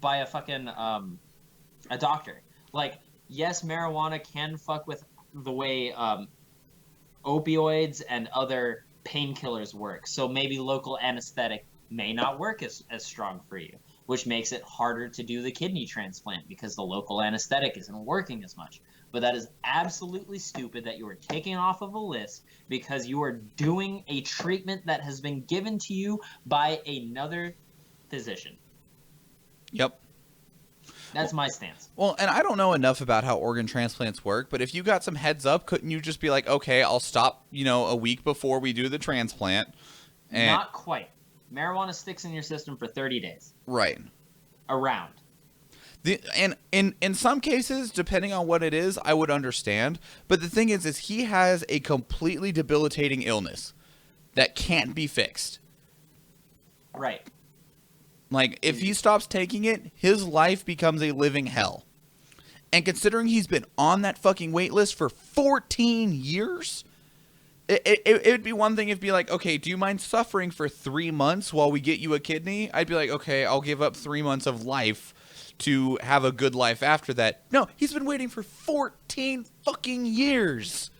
a fucking a doctor. Like, yes, marijuana can fuck with the way opioids and other painkillers work. So maybe local anesthetic may not work as strong for you, which makes it harder to do the kidney transplant because the local anesthetic isn't working as much. But that is absolutely stupid that you are taking off of a list because you are doing a treatment that has been given to you by another physician. Yep. That's my stance. Well, and I don't know enough about how organ transplants work, but if you got some heads up, couldn't you just be like, okay, I'll stop, a week before we do the transplant? And... Not quite. Marijuana sticks in your system for 30 days. Right. Around. And in some cases, depending on what it is, I would understand. But the thing is he has a completely debilitating illness that can't be fixed. Right. Like, if he stops taking it, his life becomes a living hell. And considering he's been on that fucking wait list for 14 years, it would be one thing if be like, okay, do you mind suffering for 3 months while we get you a kidney? I'd be like, okay, I'll give up 3 months of life to have a good life after that. No, he's been waiting for 14 fucking years.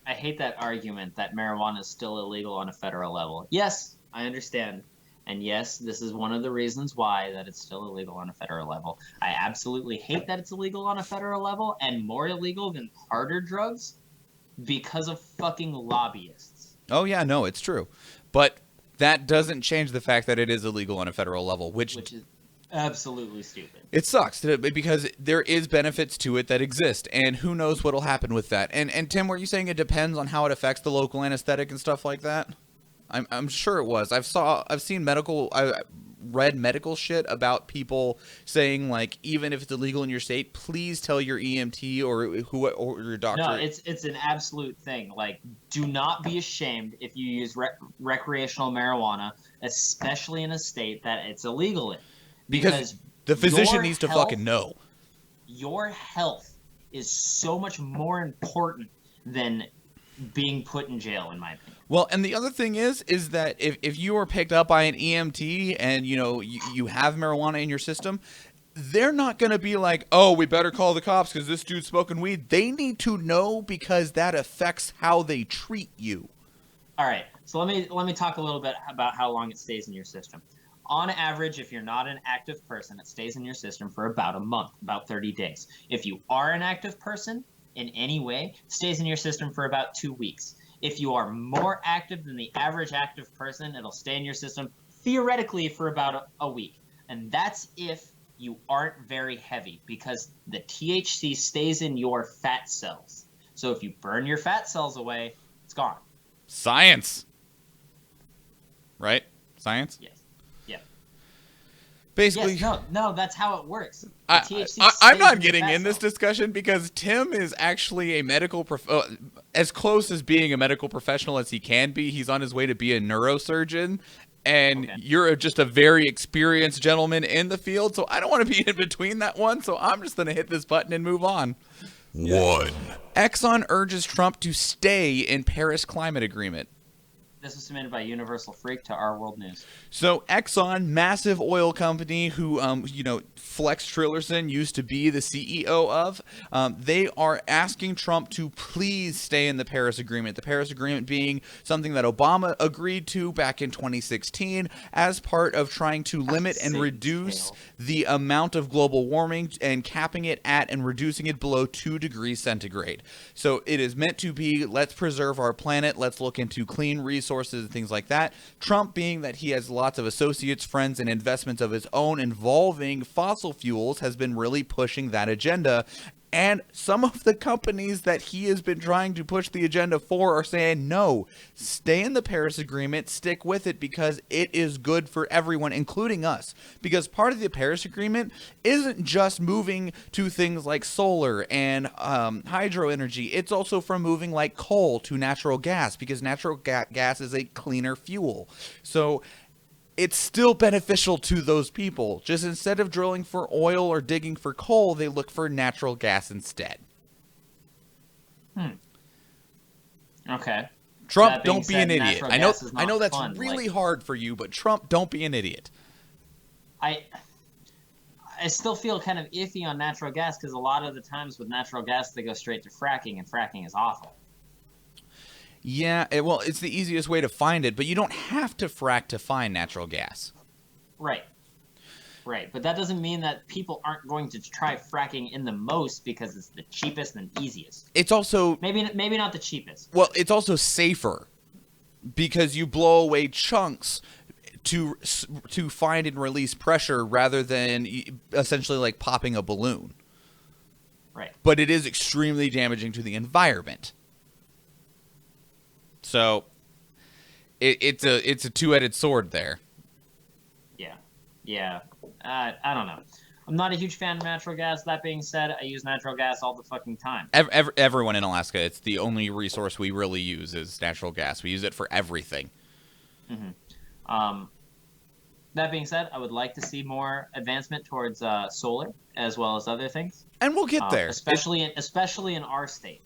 I hate that argument that marijuana is still illegal on a federal level. Yes, I understand. And yes, this is one of the reasons why that it's still illegal on a federal level. I absolutely hate that it's illegal on a federal level and more illegal than harder drugs because of fucking lobbyists. Oh, yeah, no, it's true. But that doesn't change the fact that it is illegal on a federal level, which is absolutely stupid. It sucks because there is benefits to it that exist, and who knows what'll happen with that. And Tim, were you saying it depends on how it affects the local anesthetic and stuff like that? I'm sure it was. I read medical shit about people saying, like, even if it's illegal in your state, please tell your EMT or your doctor. No, it's an absolute thing. Like, do not be ashamed if you use recreational marijuana, especially in a state that it's illegal in. Because the physician needs to fucking know. Your health is so much more important than being put in jail, in my opinion. Well, and the other thing is that if you are picked up by an EMT and, you know, you have marijuana in your system, they're not going to be like, oh, we better call the cops because this dude's smoking weed. They need to know because that affects how they treat you. All right. So let me talk a little bit about how long it stays in your system. On average, if you're not an active person, it stays in your system for about a month, about 30 days. If you are an active person in any way, it stays in your system for about 2 weeks. If you are more active than the average active person, it'll stay in your system theoretically for about a week. And that's if you aren't very heavy, because the THC stays in your fat cells. So if you burn your fat cells away, it's gone. Science. Right? Science? Yes. Yeah. Basically, yes, no, that's how it works. I'm not getting in this discussion because Tim is actually a medical as close as being a medical professional as he can be. He's on his way to be a neurosurgeon, and you're just a very experienced gentleman in the field, so I don't want to be in between that one, so I'm just going to hit this button and move on. 1. Exxon urges Trump to stay in Paris climate agreement. This was submitted by Universal Freak to Our World News. So Exxon, massive oil company who, Flex Trillerson used to be the CEO of, they are asking Trump to please stay in the Paris Agreement. The Paris Agreement being something that Obama agreed to back in 2016 as part of trying to limit and reduce the amount of global warming and capping it at and reducing it below 2 degrees centigrade. So it is meant to be, let's preserve our planet, let's look into clean resources and things like that. Trump, being that he has lots of associates, friends, and investments of his own involving fossil fuels, has been really pushing that agenda. And some of the companies that he has been trying to push the agenda for are saying, no, stay in the Paris Agreement, stick with it because it is good for everyone, including us. Because part of the Paris Agreement isn't just moving to things like solar and hydro energy. It's also from moving like coal to natural gas because natural gas is a cleaner fuel. So it's still beneficial to those people. Just instead of drilling for oil or digging for coal, they look for natural gas instead. Okay. Trump, don't be an idiot. I know that's really hard for you, but Trump, don't be an idiot. I still feel kind of iffy on natural gas because a lot of the times with natural gas, they go straight to fracking, and fracking is awful. Yeah, well, it's the easiest way to find it, but you don't have to frack to find natural gas. Right. But that doesn't mean that people aren't going to try fracking in the most because it's the cheapest and easiest. It's also... Maybe not the cheapest. Well, it's also safer because you blow away chunks to find and release pressure rather than essentially like popping a balloon. Right. But it is extremely damaging to the environment. So, it's a two-headed sword there. Yeah. I don't know. I'm not a huge fan of natural gas. That being said, I use natural gas all the fucking time. Everyone in Alaska, it's the only resource we really use is natural gas. We use it for everything. Mm-hmm. That being said, I would like to see more advancement towards solar as well as other things. And we'll get there. Especially in our state.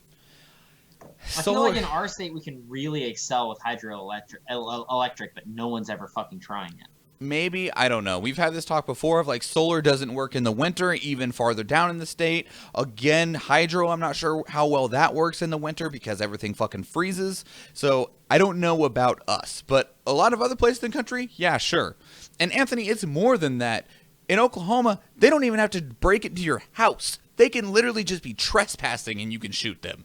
I feel like in our state we can really excel with hydroelectric, but no one's ever fucking trying it. Maybe, I don't know. We've had this talk before of like solar doesn't work in the winter, even farther down in the state. Again, hydro, I'm not sure how well that works in the winter because everything fucking freezes. So I don't know about us, but a lot of other places in the country, yeah, sure. And Anthony, it's more than that. In Oklahoma, they don't even have to break into your house. They can literally just be trespassing and you can shoot them.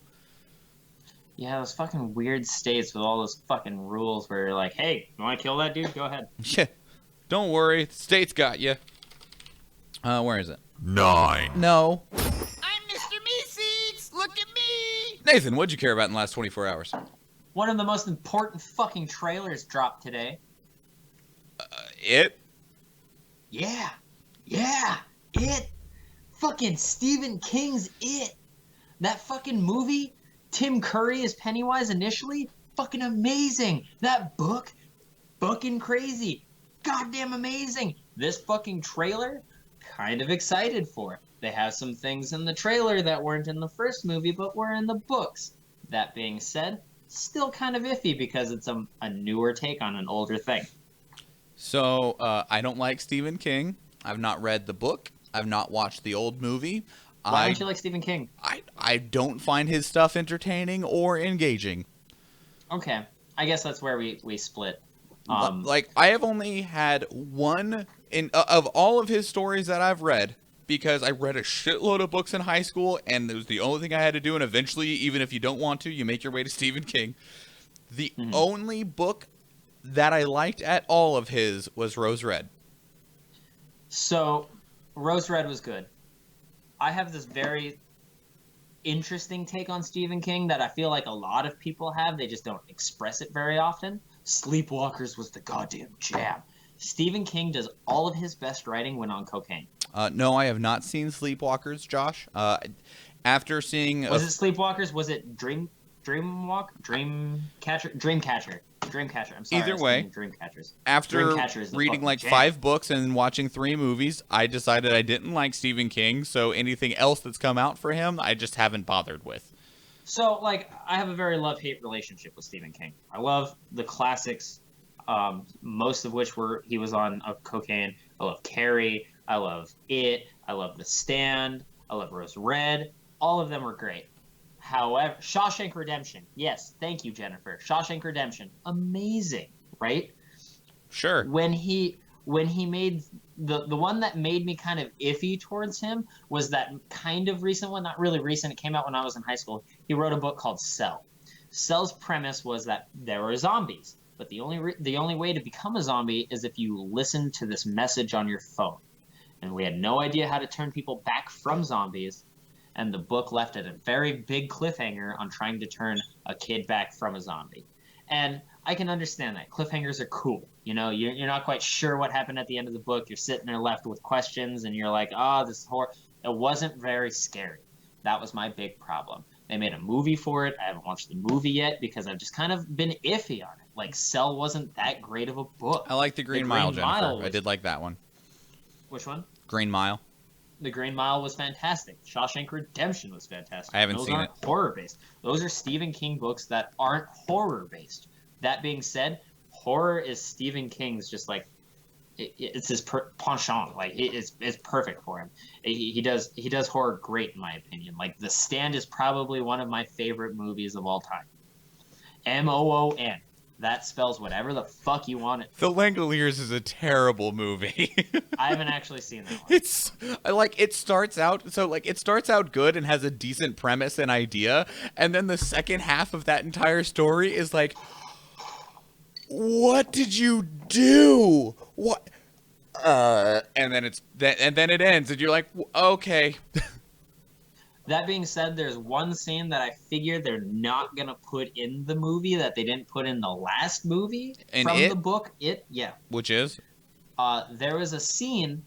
Yeah, those fucking weird states with all those fucking rules where you're like, hey, you want to kill that dude? Go ahead. Yeah. Don't worry, the state's got you. Where is it? 9. No. I'm Mr. Meeseeks! Look at me! Nathan, what'd you care about in the last 24 hours? One of the most important fucking trailers dropped today. It? Yeah, It. Fucking Stephen King's It. That fucking movie, Tim Curry as Pennywise initially, fucking amazing. That book, fucking crazy. Goddamn amazing. This fucking trailer, kind of excited for. They have some things in the trailer that weren't in the first movie, but were in the books. That being said, still kind of iffy because it's a newer take on an older thing. So, I don't like Stephen King. I've not read the book. I've not watched the old movie. Why don't you like Stephen King? I don't find his stuff entertaining or engaging. Okay. I guess that's where we split. Like, I have only had one of all of his stories that I've read, because I read a shitload of books in high school, and it was the only thing I had to do, and eventually, even if you don't want to, you make your way to Stephen King. The only book that I liked at all of his was Rose Red. So, Rose Red was good. I have this very interesting take on Stephen King that I feel like a lot of people have. They just don't express it very often. Sleepwalkers was the goddamn jam. Stephen King does all of his best writing when on cocaine. No, I have not seen Sleepwalkers, Josh. After seeing... Was it Sleepwalkers? Was it Dreamcatcher? I'm sorry. Either way, Dreamcatchers. After reading like 5 books and watching 3 movies, I decided I didn't like Stephen King, so anything else that's come out for him, I just haven't bothered with. So, like, I have a very love-hate relationship with Stephen King. I love the classics, most of which he was on cocaine. I love Carrie. I love It. I love The Stand. I love Rose Red. All of them were great. However, Shawshank Redemption. Yes, thank you, Jennifer. Shawshank Redemption. Amazing, right? Sure. When he made the one that made me kind of iffy towards him was that kind of recent one, not really recent. It came out when I was in high school. He wrote a book called Cell. Cell's premise was that there were zombies, but the only way to become a zombie is if you listen to this message on your phone. And we had no idea how to turn people back from zombies. And the book left at a very big cliffhanger on trying to turn a kid back from a zombie. And I can understand that. Cliffhangers are cool. You know, you're not quite sure what happened at the end of the book. You're sitting there left with questions, and you're like, this is horror. It wasn't very scary. That was my big problem. They made a movie for it. I haven't watched the movie yet because I've just kind of been iffy on it. Like, Cell wasn't that great of a book. I like The Green Mile, Jennifer. I did like that one. Which one? Green Mile. The Green Mile was fantastic. Shawshank Redemption was fantastic. I haven't seen it. Those aren't horror-based. Those are Stephen King books that aren't horror-based. That being said, horror is Stephen King's just like, it's his penchant. Like, it's perfect for him. He does horror great, in my opinion. Like, The Stand is probably one of my favorite movies of all time. M-O-O-N. That spells whatever the fuck you want it. The Langoliers is a terrible movie. I haven't actually seen that one. It starts out good and has a decent premise and idea, and then the second half of that entire story is like, what did you do? What? And then it ends, and you're like, okay. That being said, there's one scene that I figured they're not going to put in the movie that they didn't put in the last movie the book. Yeah. Which is? There was a scene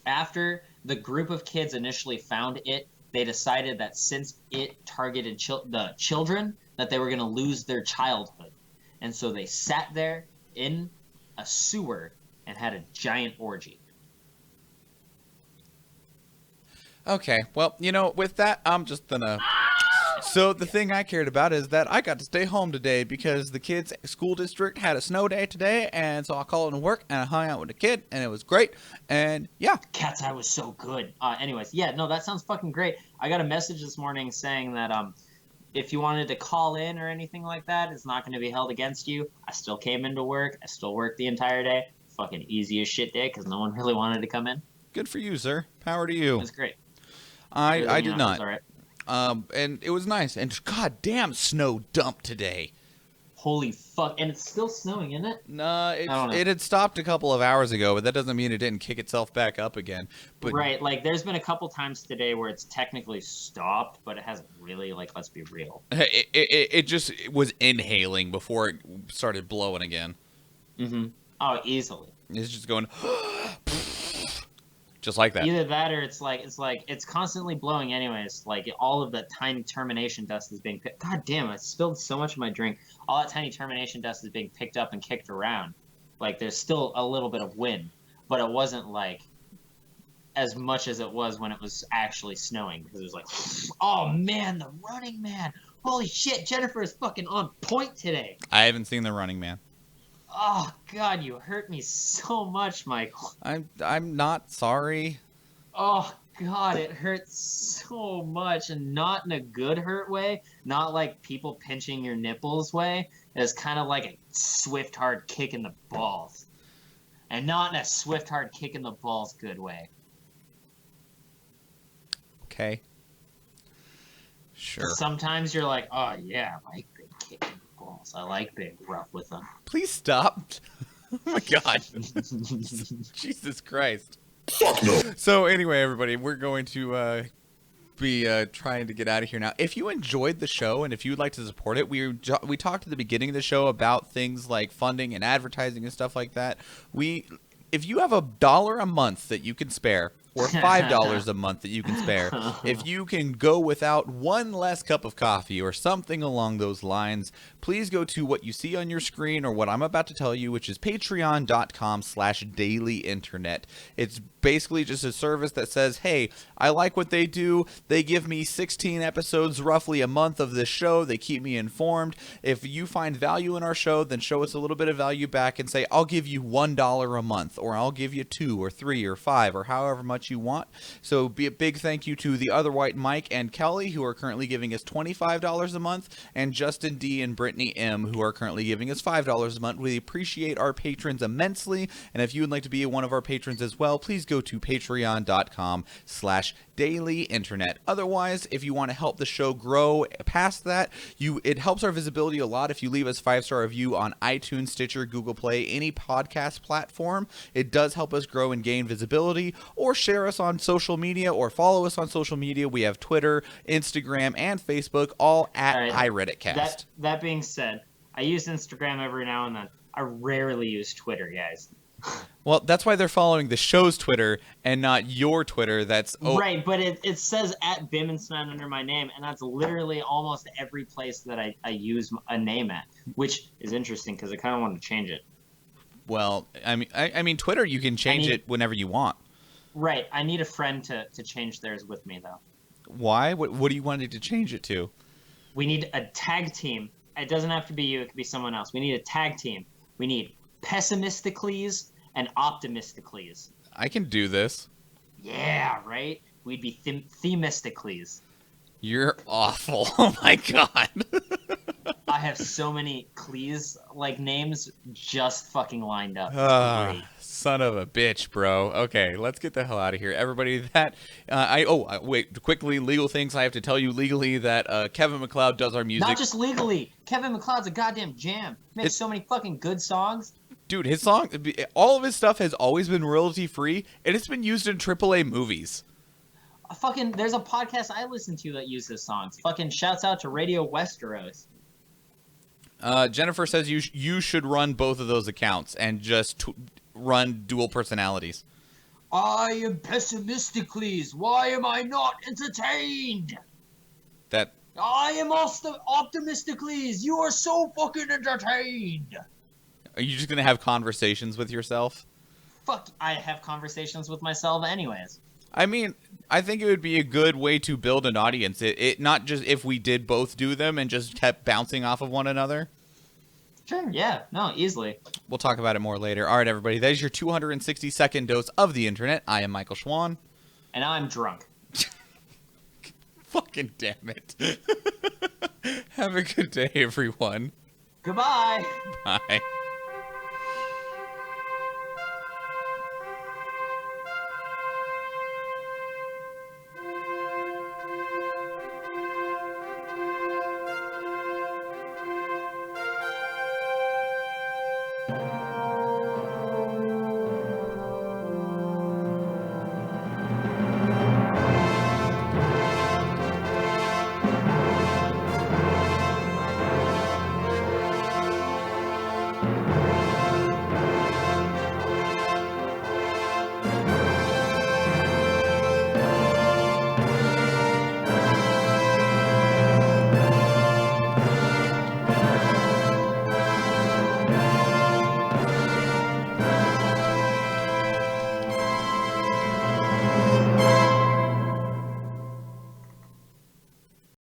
after the group of kids initially found it. They decided that since it targeted the children, that they were going to lose their childhood. And so they sat there in a sewer and had a giant orgy. Okay, well, with that, I'm just gonna... So the thing I cared about is that I got to stay home today because the kids' school district had a snow day today, and so I called in work, and I hung out with the kid, and it was great, and yeah. Cat's Eye was so good. Anyways, yeah, no, that sounds fucking great. I got a message this morning saying that if you wanted to call in or anything like that, it's not going to be held against you. I still came into work. I still worked the entire day. Fucking easy as shit day because no one really wanted to come in. Good for you, sir. Power to you. It was great. I did not. All right. And it was nice. And goddamn snow dump today. Holy fuck. And it's still snowing, isn't it? No, it had stopped a couple of hours ago, but that doesn't mean it didn't kick itself back up again. But right, like there's been a couple times today where it's technically stopped, but it hasn't really, like, let's be real. It just was inhaling before it started blowing again. Mm-hmm. Oh, easily. It's just going just like that. Either that or it's constantly blowing anyways. Like all of that tiny termination dust is being picked. God damn, I spilled so much of my drink. All that tiny termination dust is being picked up and kicked around. Like there's still a little bit of wind, but it wasn't like as much as it was when it was actually snowing because it was like, oh man, the Running Man. Holy shit, Jennifer is fucking on point today. I haven't seen the Running Man. Oh God, you hurt me so much, Michael. I'm not sorry. Oh God, it hurts so much, and not in a good hurt way. Not like people pinching your nipples way. It's kind of like a swift, hard kick in the balls, and not in a swift, hard kick in the balls good way. Okay. Sure. Sometimes you're like, oh yeah, I like big kick in the balls. I like being rough with them. Please stop. Oh my God. Jesus Christ. Fuck no. So anyway, everybody, we're going to be trying to get out of here now. If you enjoyed the show and if you would like to support it, we talked at the beginning of the show about things like funding and advertising and stuff like that. If you have $1 a month that you can spare, or $5 a month that you can spare, if you can go without one less cup of coffee or something along those lines, please go to what you see on your screen or what I'm about to tell you, which is patreon.com/dailyinternet. It's basically just a service that says, hey, I like what they do. They give me 16 episodes roughly a month of this show. They keep me informed. If you find value in our show, then show us a little bit of value back and say, I'll give you $1 a month, or I'll give you $2 or $3 or $5 or however much you want. So be a big thank you to the Other White Mike and Kelly, who are currently giving us $25 a month, and Justin D and Brittany M, who are currently giving us $5 a month. We appreciate our patrons immensely, and if you would like to be one of our patrons as well, please go to patreon.com/dailyinternet. Otherwise, if you want to help the show grow past that, it helps our visibility a lot if you leave us 5-star review on iTunes, Stitcher, Google Play, any podcast platform. It does help us grow and gain visibility. Or share us on social media or follow us on social media. We have Twitter, Instagram, and Facebook, all at iReaditcast. That being said, I use Instagram every now and then. I rarely use Twitter, guys. Well, that's why they're following the show's Twitter and not your Twitter. That's right, but it says at Bimmensman under my name, and that's literally almost every place that I use a name at, which is interesting because I kind of want to change it. Well, I mean, Twitter, you can change it whenever you want. Right. I need a friend to change theirs with me, though. Why? What do you want to change it to? We need a tag team. It doesn't have to be you. It could be someone else. We need a tag team. We need Pessimisticles and Optimisticles. I can do this. Yeah, right? We'd be Themisticles. You're awful. Oh, my God. I have so many Cleese-like names just fucking lined up. Son of a bitch, bro. Okay, let's get the hell out of here. Everybody, wait, quickly, legal things. I have to tell you legally that Kevin MacLeod does our music. Not just legally. Kevin MacLeod's a goddamn jam. Makes so many fucking good songs. Dude, his song, all of his stuff has always been royalty-free, and it's been used in AAA movies. There's a podcast I listen to that uses songs. Fucking shouts out to Radio Westeros. Jennifer says you should run both of those accounts and just run dual personalities. I am Pessimisticles. Why am I not entertained? I am also Optimisticles. You are so fucking entertained. Are you just gonna have conversations with yourself? Fuck, I have conversations with myself anyways. I mean, I think it would be a good way to build an audience. It not just if we did both do them and just kept bouncing off of one another. Sure, yeah, no, easily. We'll talk about it more later. All right, everybody, that is your 260-second dose of the internet. I am Michael Schwahn. And I'm drunk. Fucking damn it. Have a good day, everyone. Goodbye. Bye.